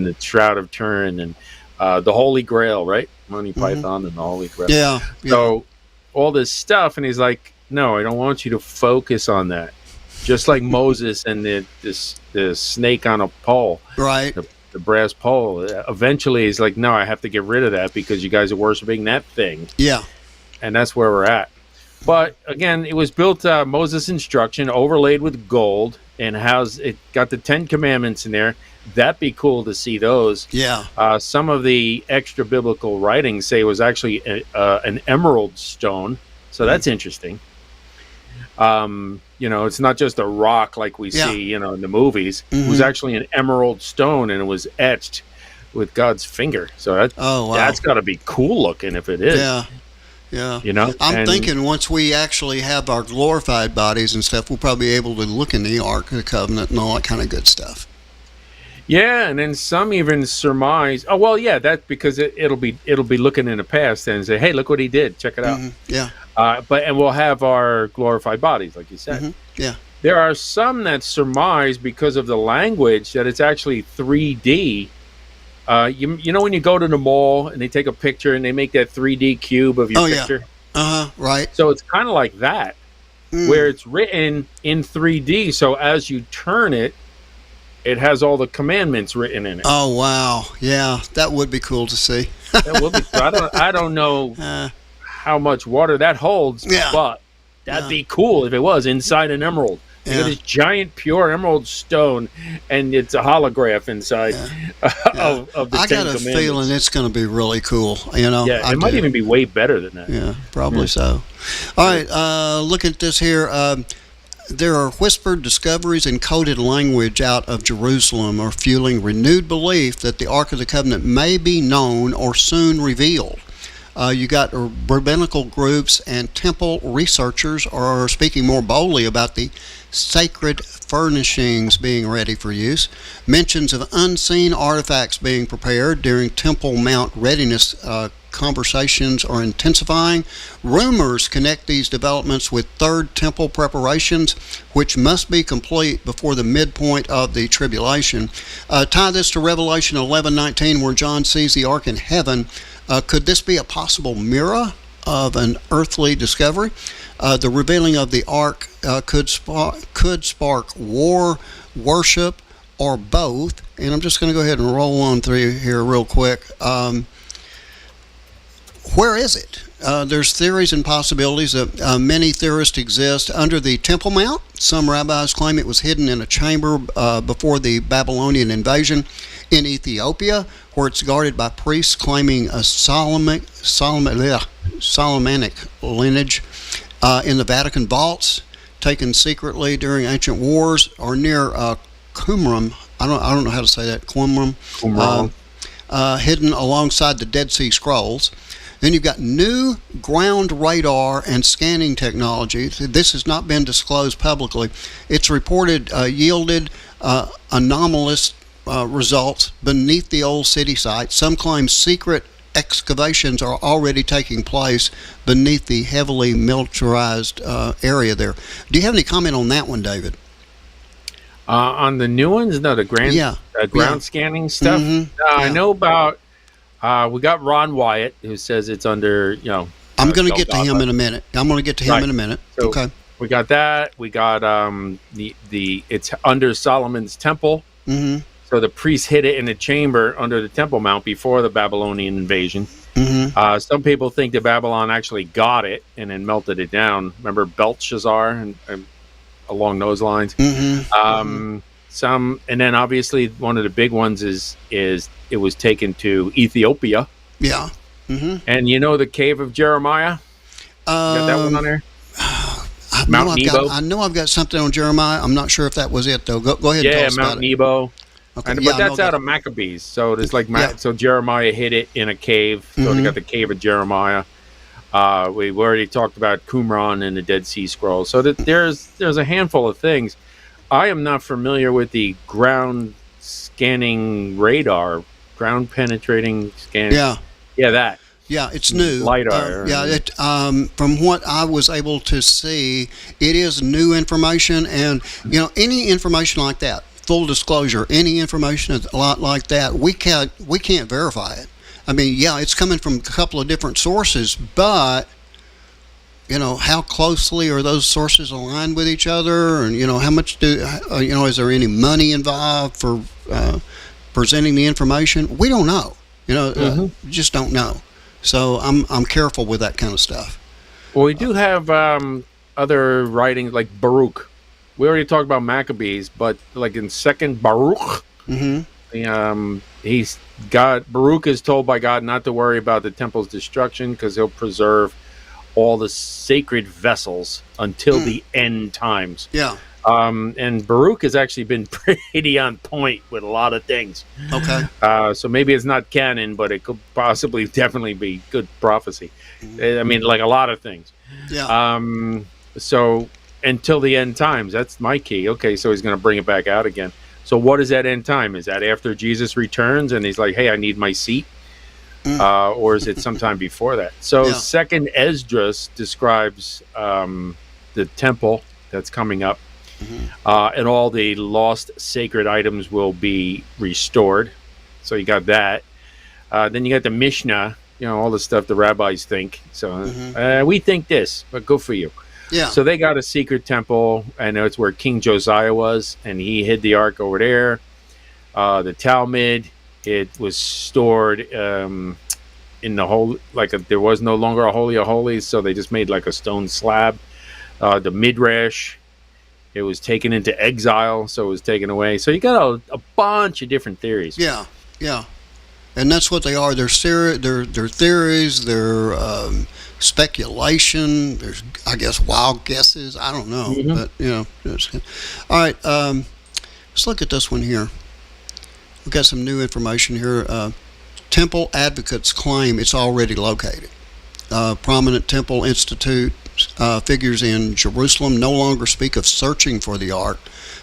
[SPEAKER 3] the Shroud of Turin and the Holy Grail, right? Monty Python and the Holy Grail.
[SPEAKER 2] Yeah.
[SPEAKER 3] So all this stuff, and he's like, no, I don't want you to focus on that. Just like Moses and the snake on a pole,
[SPEAKER 2] right?
[SPEAKER 3] The brass pole. Eventually, he's like, no, I have to get rid of that because you guys are worshiping that thing.
[SPEAKER 2] Yeah,
[SPEAKER 3] and that's where we're at. But again, it was built Moses' instruction, overlaid with gold, and it got the 10 Commandments in there. That'd be cool to see those.
[SPEAKER 2] Yeah.
[SPEAKER 3] Some of the extra biblical writings say it was actually an emerald stone, so that's interesting. It's not just a rock like we see, in the movies. It was actually an emerald stone, and it was etched with God's finger. So that's got to be cool looking if it is.
[SPEAKER 2] Yeah. Yeah. I'm thinking once we actually have our glorified bodies and stuff, we'll probably be able to look in the Ark of the Covenant and all that kind of good stuff.
[SPEAKER 3] Yeah, and then some even surmise. Oh well, yeah, that's because it'll be looking in the past and say, hey, look what he did. Check it out.
[SPEAKER 2] Yeah.
[SPEAKER 3] And we'll have our glorified bodies, like you said.
[SPEAKER 2] Yeah.
[SPEAKER 3] There are some that surmise because of the language that it's actually 3D. You know when you go to the mall and they take a picture and they make that 3D cube of your picture?
[SPEAKER 2] Right.
[SPEAKER 3] So it's kind of like that, where it's written in 3D. So as you turn it, it has all the commandments written in it.
[SPEAKER 2] Oh, wow. Yeah, that would be cool to see.
[SPEAKER 3] That would be cool. I don't know how much water that holds, but that'd be cool if it was inside an emerald. You got this giant pure emerald stone, and it's a holograph inside of the 10
[SPEAKER 2] I got a feeling it's going to be really cool.
[SPEAKER 3] Yeah, it might even be way better than that.
[SPEAKER 2] Yeah, probably so. All right, look at this here. There are whispered discoveries in coded language out of Jerusalem are fueling renewed belief that the Ark of the Covenant may be known or soon revealed. You got rabbinical groups and temple researchers are speaking more boldly about the sacred furnishings being ready for use. Mentions of unseen artifacts being prepared during Temple Mount readiness conversations are intensifying. Rumors connect these developments with third temple preparations, which must be complete before the midpoint of the tribulation. Tie this to Revelation 11:19, where John sees the ark in heaven. Could this be a possible mirror of an earthly discovery? The revealing of the ark could spark war, worship, or both. And I'm just going to go ahead and roll on through here real quick. Where is it? There's theories and possibilities. Many theorists exist under the Temple Mount. Some rabbis claim it was hidden in a chamber before the Babylonian invasion. In Ethiopia, where it's guarded by priests claiming a Solomonic lineage. In the Vatican vaults, taken secretly during ancient wars, or near Qumran. I don't know how to say that. Qumran. Hidden alongside the Dead Sea Scrolls. Then you've got new ground radar and scanning technology. This has not been disclosed publicly. It's reported yielded anomalous results beneath the old city site. Some claim secret excavations are already taking place beneath the heavily militarized area there. Do you have any comment on that one, David?
[SPEAKER 3] On the new ones? No, the ground scanning stuff? I know about, we got Ron Wyatt, who says it's under,
[SPEAKER 2] I'm going to get to him in a minute.
[SPEAKER 3] So
[SPEAKER 2] okay.
[SPEAKER 3] We got that. We got it's under Solomon's temple.
[SPEAKER 2] Mm-hmm.
[SPEAKER 3] So the priests hid it in the chamber under the Temple Mount before the Babylonian invasion.
[SPEAKER 2] Mm-hmm.
[SPEAKER 3] Some people think that Babylon actually got it and then melted it down. Remember Belshazzar and along those lines.
[SPEAKER 2] Mm-hmm.
[SPEAKER 3] And then obviously one of the big ones is it was taken to Ethiopia.
[SPEAKER 2] Yeah. Mm-hmm.
[SPEAKER 3] And the cave of Jeremiah? Got that one on there? Mount Nebo.
[SPEAKER 2] I know I've got something on Jeremiah. I'm not sure if that was it though. Go ahead and tell us about
[SPEAKER 3] Mount Nebo.
[SPEAKER 2] Okay.
[SPEAKER 3] But that's out of Maccabees. So there's so Jeremiah hid it in a cave. So they got the cave of Jeremiah. We've already talked about Qumran and the Dead Sea Scrolls. So that there's a handful of things. I am not familiar with the ground scanning radar, ground penetrating scanning. Yeah, that.
[SPEAKER 2] Yeah, it's new.
[SPEAKER 3] LiDAR.
[SPEAKER 2] From what I was able to see, it is new information, and any information like that, full disclosure, any information a lot like that, we can't verify it. I mean, yeah, it's coming from a couple of different sources, but how closely are those sources aligned with each other, and how much is there any money involved for presenting the information? We don't know. We just don't know. So I'm careful with that kind of stuff.
[SPEAKER 3] Well, we do have other writings like Baruch. We already talked about Maccabees, but like in Second Baruch, Baruch is told by God not to worry about the temple's destruction because he'll preserve all the sacred vessels until the end times.
[SPEAKER 2] Yeah.
[SPEAKER 3] And Baruch has actually been pretty on point with a lot of things.
[SPEAKER 2] Okay.
[SPEAKER 3] So maybe it's not canon, but it could possibly definitely be good prophecy. I mean, like a lot of things.
[SPEAKER 2] Yeah.
[SPEAKER 3] So until the end times, that's my key. Okay, so he's going to bring it back out again. So what is that end time? Is that after Jesus returns and he's like, hey, I need my seat? Or is it sometime before that? So Second Esdras describes the temple that's coming up. And all the lost sacred items will be restored. So you got that. Then you got the Mishnah, all the stuff the rabbis think. So we think this, but good for you.
[SPEAKER 2] Yeah.
[SPEAKER 3] So they got a secret temple, and it's where King Josiah was, and he hid the ark over there. The Talmud, it was stored in the whole, there was no longer a Holy of Holies, so they just made like a stone slab. The Midrash, it was taken into exile, so it was taken away. So you got a bunch of different theories.
[SPEAKER 2] Yeah, yeah. And that's what they are. They're theories, they're speculation, there's, I guess, wild guesses. I don't know. But, all right, let's look at this one here. We've got some new information here. Temple advocates claim it's already located. Prominent Temple Institute figures in Jerusalem no longer speak of searching for the ark.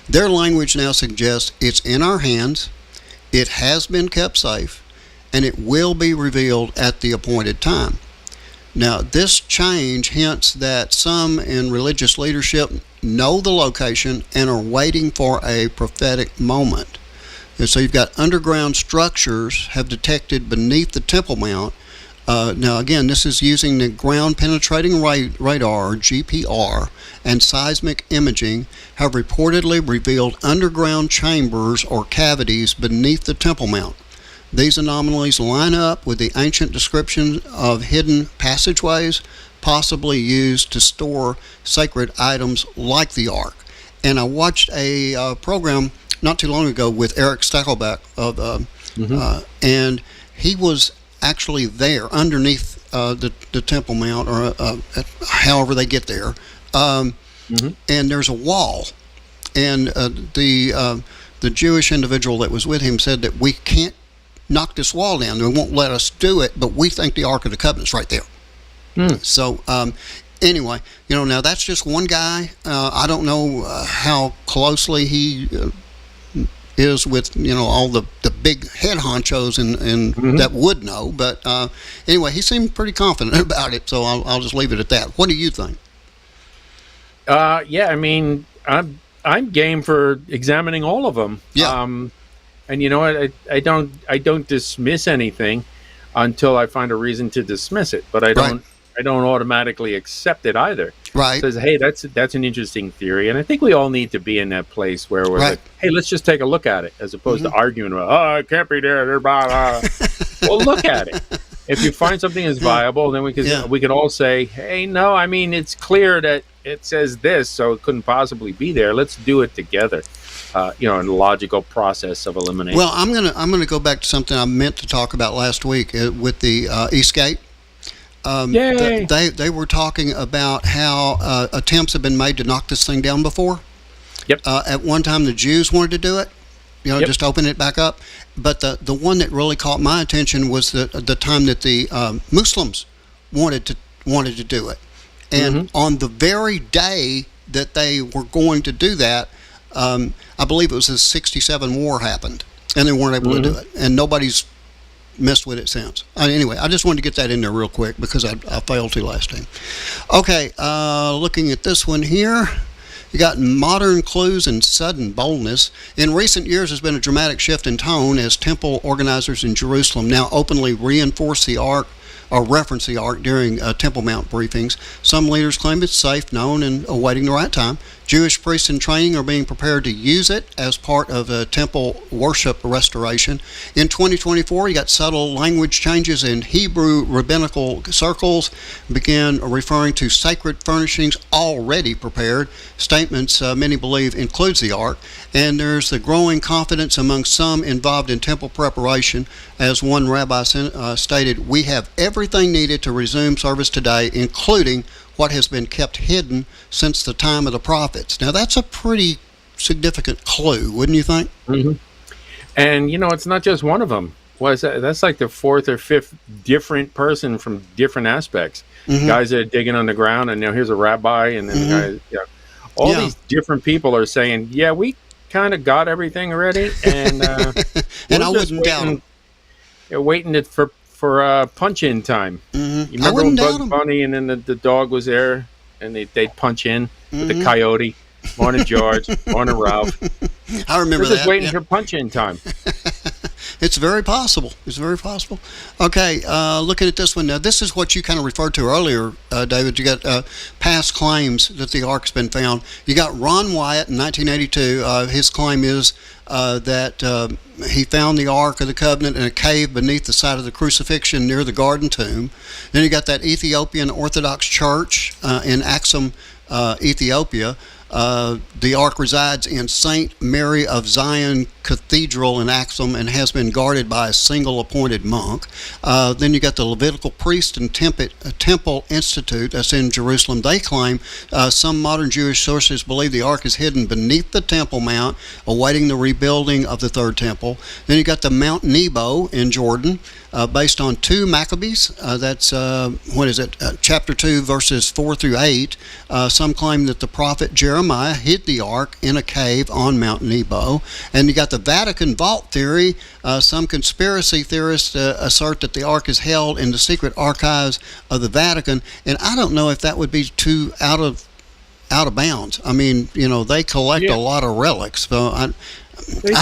[SPEAKER 2] Their language now suggests it's in our hands, it has been kept safe, and it will be revealed at the appointed time. Now, this change hints that some in religious leadership know the location and are waiting for a prophetic moment. And so you've got underground structures have detected beneath the Temple Mount. Now, again, this is using the ground penetrating radar, or GPR, and seismic imaging have reportedly revealed underground chambers or cavities beneath the Temple Mount. These anomalies line up with the ancient description of hidden passageways, possibly used to store sacred items like the ark. And I watched a program not too long ago with Eric Stackelbeck and he was actually there underneath the Temple Mount, or however they get there, and there's a wall, and the Jewish individual that was with him said that we can't knock this wall down, they won't let us do it, but we think the Ark of the Covenant's right there. So anyway, now that's just one guy. I don't know how closely he is with all the big head honchos and that would know, but anyway, he seemed pretty confident about it, so I'll just leave it at that. What do you think?
[SPEAKER 3] Yeah, I mean, I'm game for examining all of them.
[SPEAKER 2] Yeah.
[SPEAKER 3] And you know what? I don't dismiss anything until I find a reason to dismiss it, but I don't automatically accept it either.
[SPEAKER 2] Right.
[SPEAKER 3] It says, hey, that's an interesting theory, and I think we all need to be in that place where we're like, hey, let's just take a look at it, as opposed to arguing about, it can't be there. They're blah. Well, look at it. If you find something is viable, then we can all say, hey, no, I mean, it's clear that it says this, so it couldn't possibly be there. Let's do it together. In a logical process of elimination.
[SPEAKER 2] Well, I'm gonna go back to something I meant to talk about last week with the Eastgate. They were talking about how attempts have been made to knock this thing down before.
[SPEAKER 3] Yep.
[SPEAKER 2] At one time, the Jews wanted to do it, just open it back up. But the one that really caught my attention was the time that the Muslims wanted wanted to do it. And on the very day that they were going to do that, I believe it was the 67 war happened, and they weren't able to do it. And nobody's messed with it since. Anyway, I just wanted to get that in there real quick because I failed to last time. Okay, looking at this one here. You got modern clues and sudden boldness. In recent years, there's been a dramatic shift in tone as temple organizers in Jerusalem now openly reinforce the Ark or reference the Ark during Temple Mount briefings. Some leaders claim it's safe, known, and awaiting the right time. Jewish priests in training are being prepared to use it as part of a temple worship restoration. In 2024, you got subtle language changes in Hebrew rabbinical circles, began referring to sacred furnishings already prepared. Statements many believe includes the Ark, and there's the growing confidence among some involved in temple preparation. As one rabbi stated, we have everything needed to resume service today, including what has been kept hidden since the time of the prophets. Now, that's a pretty significant clue, wouldn't you think?
[SPEAKER 3] And, it's not just one of them. That's like the fourth or fifth different person from different aspects. Guys that are digging on the ground, and here's a rabbi, and then the guy, all these different people are saying, yeah, we kind of got everything already, and
[SPEAKER 2] and I wouldn't doubt them.
[SPEAKER 3] They're waiting for punch-in time. You remember when Bugs Bunny and then the dog was there, and they'd punch in with the coyote. Morning, George. Morning, Ralph.
[SPEAKER 2] I remember that.
[SPEAKER 3] We're just waiting for punch-in time.
[SPEAKER 2] It's very possible. It's very possible. Okay, looking at this one now, this is what you kind of referred to earlier, David. You got past claims that the Ark's been found. You got Ron Wyatt in 1982. His claim is that he found the Ark of the Covenant in a cave beneath the site of the crucifixion near the Garden Tomb. Then you got that Ethiopian Orthodox Church in Axum, Ethiopia. The Ark resides in St. Mary of Zion Cathedral in Axum and has been guarded by a single appointed monk. Then you got the Levitical Priest and Temple Institute that's in Jerusalem. They claim some modern Jewish sources believe the Ark is hidden beneath the Temple Mount, awaiting the rebuilding of the Third Temple. Then you got the Mount Nebo in Jordan, based on 2 Maccabees. That's, chapter 2, verses 4 through 8. Some claim that the prophet Jeremiah hid the Ark in a cave on Mount Nebo. And you got the Vatican vault theory. Some conspiracy theorists assert that the Ark is held in the secret archives of the Vatican. And I don't know if that would be too out of bounds. I mean, they collect a lot of relics. So I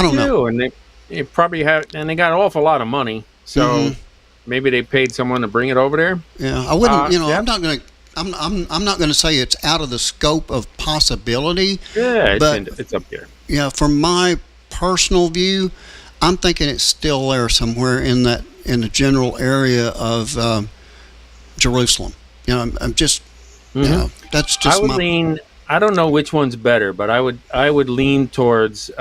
[SPEAKER 2] don't know.
[SPEAKER 3] And they probably have, and they got an awful lot of money. So maybe they paid someone to bring it over there.
[SPEAKER 2] Yeah, I wouldn't. I'm not going to. I'm not going to say it's out of the scope of possibility.
[SPEAKER 3] Yeah,
[SPEAKER 2] but
[SPEAKER 3] it's up there.
[SPEAKER 2] Yeah, from my personal view, I'm thinking it's still there somewhere in the general area of Jerusalem. I'm just. That's just.
[SPEAKER 3] I don't know which one's better, but I would lean towards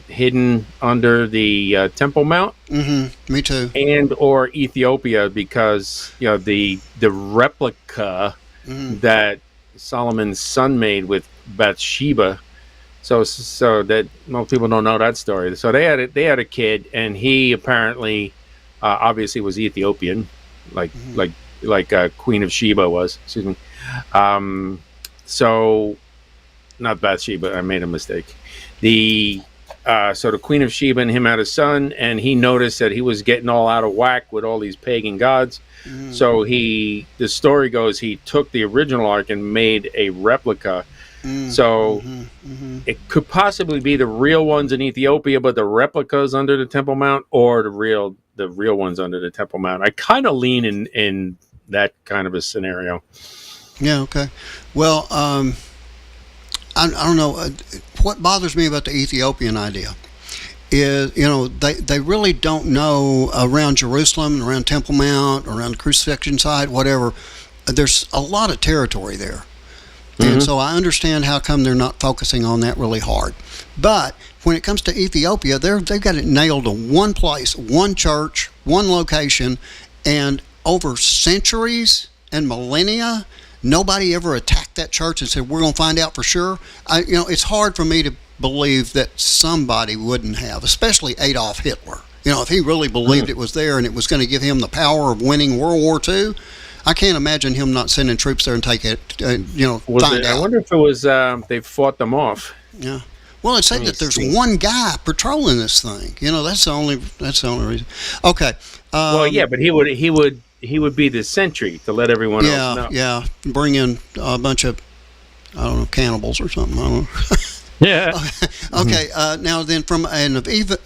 [SPEAKER 3] hidden under the Temple Mount.
[SPEAKER 2] Me too.
[SPEAKER 3] And or Ethiopia, because the replica that Solomon's son made with Bathsheba. So that most people don't know that story. So they had a kid, and he apparently obviously was Ethiopian, like Queen of Sheba was. Excuse me. So, not Bathsheba, I made a mistake. So the Queen of Sheba and him had a son, and he noticed that he was getting all out of whack with all these pagan gods. So the story goes, he took the original Ark and made a replica. It could possibly be the real ones in Ethiopia, but the replicas under the Temple Mount, or the real ones under the Temple Mount. I kind of lean in that kind of a scenario.
[SPEAKER 2] Yeah, okay. Well, I don't know. What bothers me about the Ethiopian idea is, they really don't know around Jerusalem, around Temple Mount, around the crucifixion site, whatever. There's a lot of territory there. And so I understand how come they're not focusing on that really hard. But when it comes to Ethiopia, they've got it nailed to one place, one church, one location, and over centuries and millennia, nobody ever attacked that church and said, we're going to find out for sure. It's hard for me to believe that somebody wouldn't have, especially Adolf Hitler. If he really believed it was there and it was going to give him the power of winning World War II, I can't imagine him not sending troops there and take it. Find out.
[SPEAKER 3] I wonder if it was they fought them off.
[SPEAKER 2] Yeah. Well, it said that there's one guy patrolling this thing. That's the only reason. Okay.
[SPEAKER 3] Well, yeah, but he would be the sentry to let everyone else know.
[SPEAKER 2] Yeah. Bring in a bunch of, I don't know, cannibals or something. I don't know.
[SPEAKER 3] Yeah.
[SPEAKER 2] Okay. Now then, from an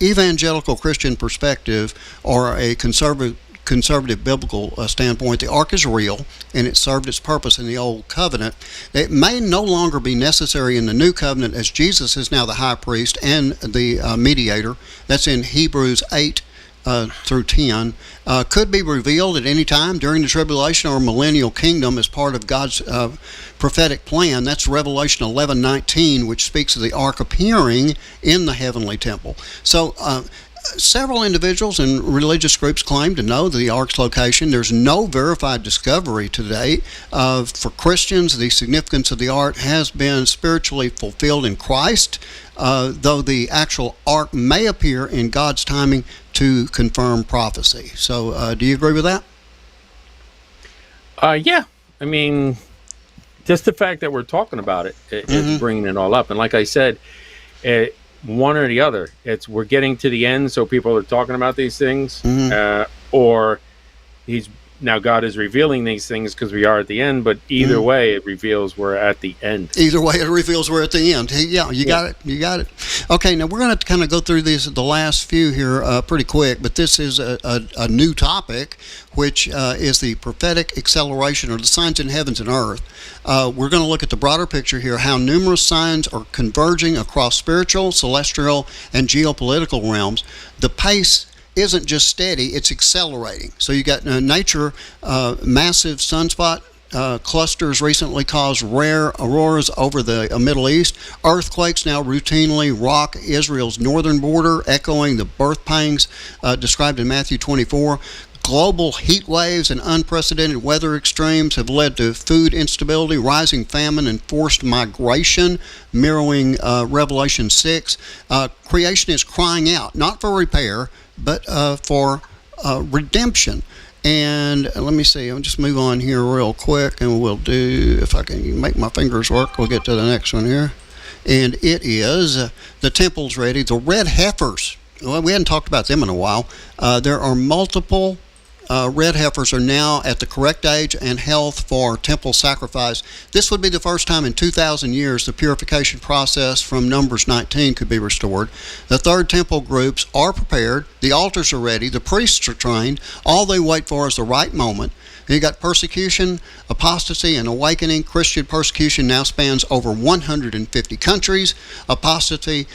[SPEAKER 2] evangelical Christian perspective or a conservative biblical standpoint, the ark is real and it served its purpose in the old covenant. It may no longer be necessary in the new covenant, as Jesus is now the high priest and the mediator. That's in Hebrews 8 through 10. Could be revealed at any time during the tribulation or millennial kingdom as part of God's prophetic plan. That's Revelation 11:19, which speaks of the ark appearing in the heavenly temple. So several individuals and religious groups claim to know the ark's location. There's no verified discovery to date. For Christians, the significance of the ark has been spiritually fulfilled in Christ, though the actual ark may appear in God's timing to confirm prophecy. So do you agree with that?
[SPEAKER 3] Yeah. I mean, just the fact that we're talking about it is bringing it all up. And like I said, one or the other. We're getting to the end, so people are talking about these things, or God is revealing these things because we are at the end. But either way, it reveals we're at the end.
[SPEAKER 2] Either way, it reveals we're at the end. Yeah, you got it. You got it. Okay, now we're going to kind of go through the last few here pretty quick, but this is a new topic, which is the prophetic acceleration, or the signs in heavens and earth. We're going to look at the broader picture here, how numerous signs are converging across spiritual, celestial, and geopolitical realms. The pace isn't just steady, it's accelerating. So you got nature, massive sunspot clusters recently caused rare auroras over the Middle East. Earthquakes now routinely rock Israel's northern border, echoing the birth pangs described in Matthew 24. Global heat waves and unprecedented weather extremes have led to food instability, rising famine, and forced migration, mirroring Revelation 6. Creation is crying out, not for repair, but for redemption. And let me see, I'll just move on here real quick, and we'll do, if I can make my fingers work, we'll get to the next one here. And it is the temple's ready. The red heifers, well, we hadn't talked about them in a while. There are multiple red heifers are now at the correct age and health for temple sacrifice. This would be the first time in 2,000 years the purification process from Numbers 19 could be restored. The third temple groups are prepared. The altars are ready. The priests are trained. All they wait for is the right moment. You got persecution, apostasy, and awakening. Christian persecution now spans over 150 countries. Apostasy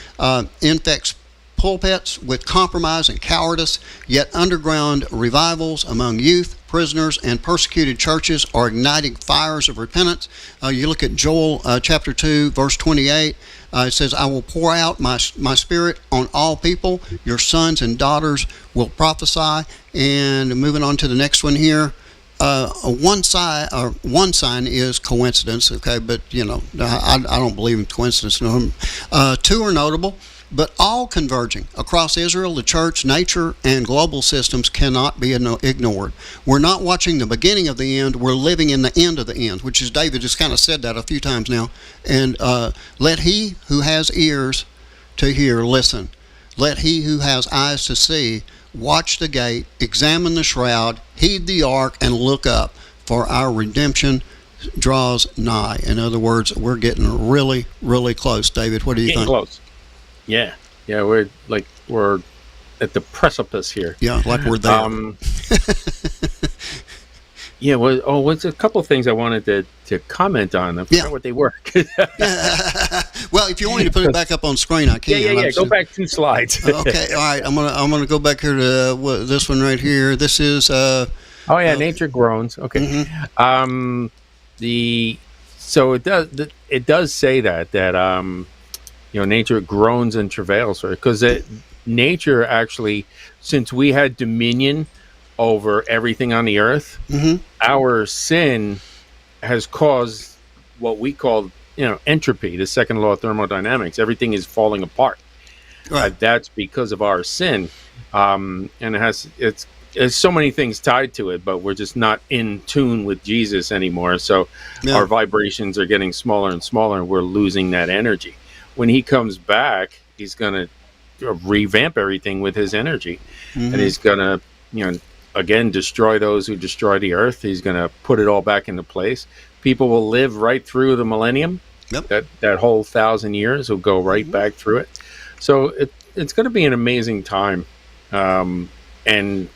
[SPEAKER 2] infects pulpits with compromise and cowardice, yet underground revivals among youth, prisoners, and persecuted churches are igniting fires of repentance. You look at Joel chapter 2, verse 28. It says, I will pour out my spirit on all people. Your sons and daughters will prophesy. And moving on to the next one here. One sign is coincidence, okay, but I don't believe in coincidence. Two are notable, but all converging across Israel, the church, nature, and global systems cannot be ignored. We're not watching the beginning of the end, we're living in the end of the end, which is, David has kind of said that a few times now. And let he who has ears to hear listen. Let he who has eyes to see watch the gate, examine the shroud, heed the ark, and look up, for our redemption draws nigh. In other words, we're getting really, really close. David, what do you think?
[SPEAKER 3] Close. Yeah, we're at the precipice here.
[SPEAKER 2] Yeah, like we're there.
[SPEAKER 3] What's a couple of things I wanted to comment on. I forgot what they were.
[SPEAKER 2] Well, if you want me to put it back up on screen, I can.
[SPEAKER 3] Yeah. Go back 2 slides.
[SPEAKER 2] Okay, all right. I'm gonna go back here to this one right here. This is.
[SPEAKER 3] Nature groans. Okay. So it does say that nature groans and travails, because nature actually, since we had dominion over everything on the earth, our sin has caused what we call entropy, the second law of thermodynamics. Everything is falling apart. Right. That's because of our sin, and it's there's so many things tied to it, but we're just not in tune with Jesus anymore. So our vibrations are getting smaller and smaller, and we're losing that energy. When he comes back, he's going to revamp everything with his energy, and he's going to, again, destroy those who destroy the earth. He's going to put it all back into place. People will live right through the millennium. Yep. That whole 1,000 years will go right back through it. So it's going to be an amazing time. And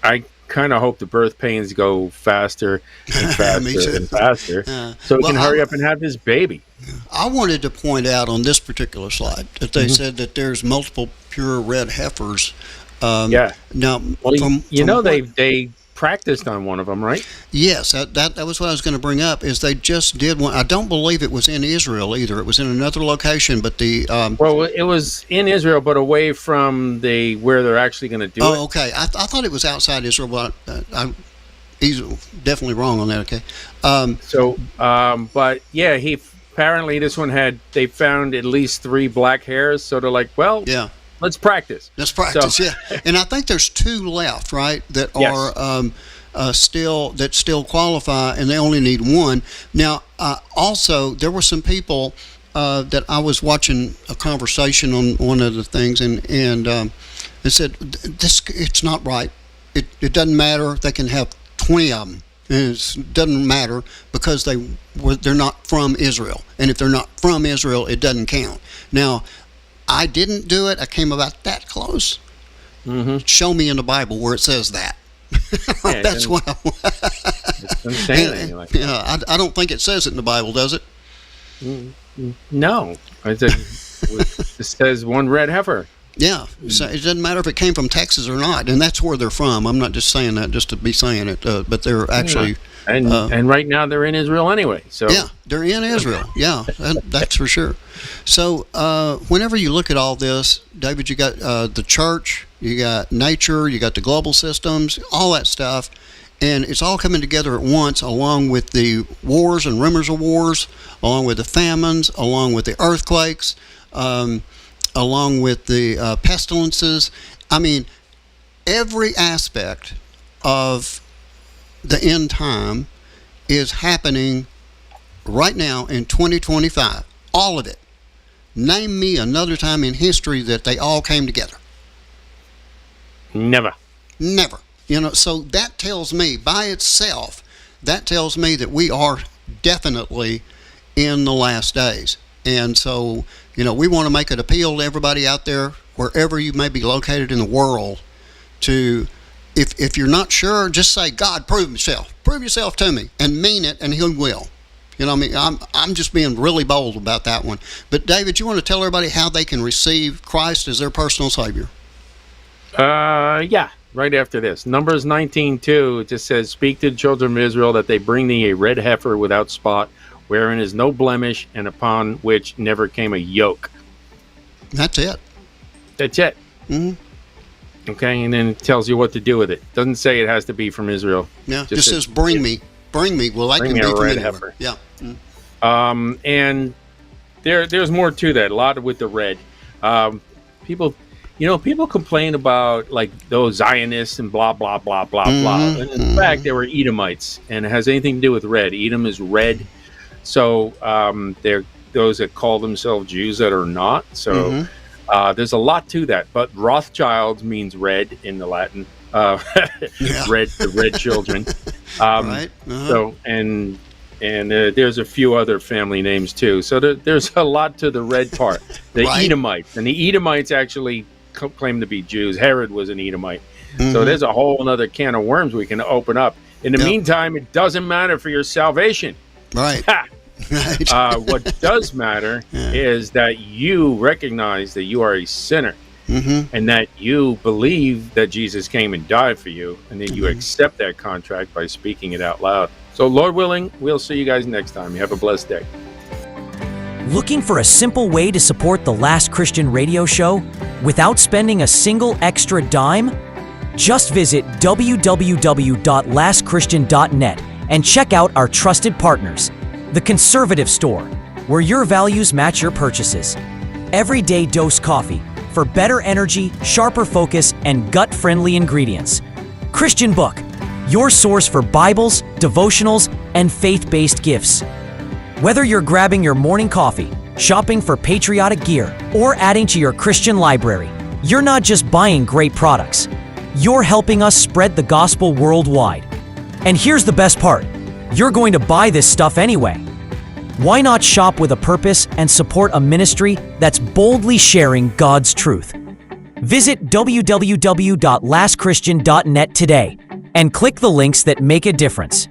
[SPEAKER 3] I kind of hope the birth pains go faster and faster and faster, so we can hurry up and have this baby.
[SPEAKER 2] I wanted to point out on this particular slide that they said that there's multiple pure red heifers. Now,
[SPEAKER 3] they practiced on one of them, right?
[SPEAKER 2] Yes, that was what I was going to bring up. Is they just did one. I don't believe it was in Israel either. It was in another location, but the
[SPEAKER 3] well, it was in Israel, but away from where they're actually going to do it.
[SPEAKER 2] Oh, okay. I thought it was outside Israel, but I'm definitely wrong on that. Okay.
[SPEAKER 3] But yeah, apparently this one they found at least 3 black hairs, so they're like, well, yeah. Let's practice.
[SPEAKER 2] Yeah. And I think there's 2 left, right, that are still qualify, and they only need 1. Now, also, there were some people that I was watching a conversation on one of the things, and they said, it's not right. It doesn't matter. They can have 20 of them. And it doesn't matter because they're not from Israel. And if they're not from Israel, it doesn't count. Now, I didn't do it. I came about that close. Show me in the Bible where it says that. That's what I want. I don't think it says it in the Bible, does it?
[SPEAKER 3] No. It says 1 red heifer.
[SPEAKER 2] Yeah. So it doesn't matter if it came from Texas or not. And that's where they're from. I'm not just saying that just to be saying it. But they're actually...
[SPEAKER 3] And right now they're in Israel anyway. So
[SPEAKER 2] yeah, they're in Israel. Yeah, that's for sure. So whenever you look at all this, David, you got the church, you got nature, you got the global systems, all that stuff, and it's all coming together at once, along with the wars and rumors of wars, along with the famines, along with the earthquakes, along with the pestilences. I mean, every aspect of the end time is happening right now in 2025. All of it. Name me another time in history that they all came together.
[SPEAKER 3] Never.
[SPEAKER 2] So that tells me by itself, that we are definitely in the last days. And so, we want to make an appeal to everybody out there, wherever you may be located in the world, to If you're not sure, just say, God, prove yourself to me, and mean it, and He will. I'm just being really bold about that one. But David, you want to tell everybody how they can receive Christ as their personal Savior?
[SPEAKER 3] Yeah, right after this. Numbers 19:2, it just says, speak to the children of Israel that they bring thee a red heifer without spot, wherein is no blemish, and upon which never came a yoke.
[SPEAKER 2] That's it.
[SPEAKER 3] Mm-hmm. Okay, and then it tells you what to do with it. Doesn't say it has to be from Israel.
[SPEAKER 2] Yeah, just says bring me. Well, I can be from anywhere. Yeah. Mm-hmm.
[SPEAKER 3] And there's more to that. A lot with the red. People complain about like those Zionists and blah blah blah blah blah. And in fact, they were Edomites, and it has anything to do with red. Edom is red, so they're those that call themselves Jews that are not. So. There's a lot to that, but Rothschild means red in the Latin. The red children.
[SPEAKER 2] Right.
[SPEAKER 3] So and there's a few other family names too. So there's a lot to the red part. The Edomites, and the Edomites actually claim to be Jews. Herod was an Edomite. So there's a whole other can of worms we can open up. In the meantime, it doesn't matter for your salvation.
[SPEAKER 2] Right.
[SPEAKER 3] Right. What does matter is that you recognize that you are a sinner, and that you believe that Jesus came and died for you, and that you accept that contract by speaking it out loud. So, Lord willing, we'll see you guys next time. You have a blessed day.
[SPEAKER 1] Looking for a simple way to support the Last Christian Radio Show without spending a single extra dime? Just visit www.lastchristian.net and check out our trusted partners. The Conservative Store, where your values match your purchases. Everyday Dose Coffee, for better energy, sharper focus, and gut-friendly ingredients. Christian Book, your source for Bibles, devotionals, and faith-based gifts. Whether you're grabbing your morning coffee, shopping for patriotic gear, or adding to your Christian library, you're not just buying great products. You're helping us spread the gospel worldwide. And here's the best part. You're going to buy this stuff anyway. Why not shop with a purpose and support a ministry that's boldly sharing God's truth? Visit www.lastchristian.net today and click the links that make a difference.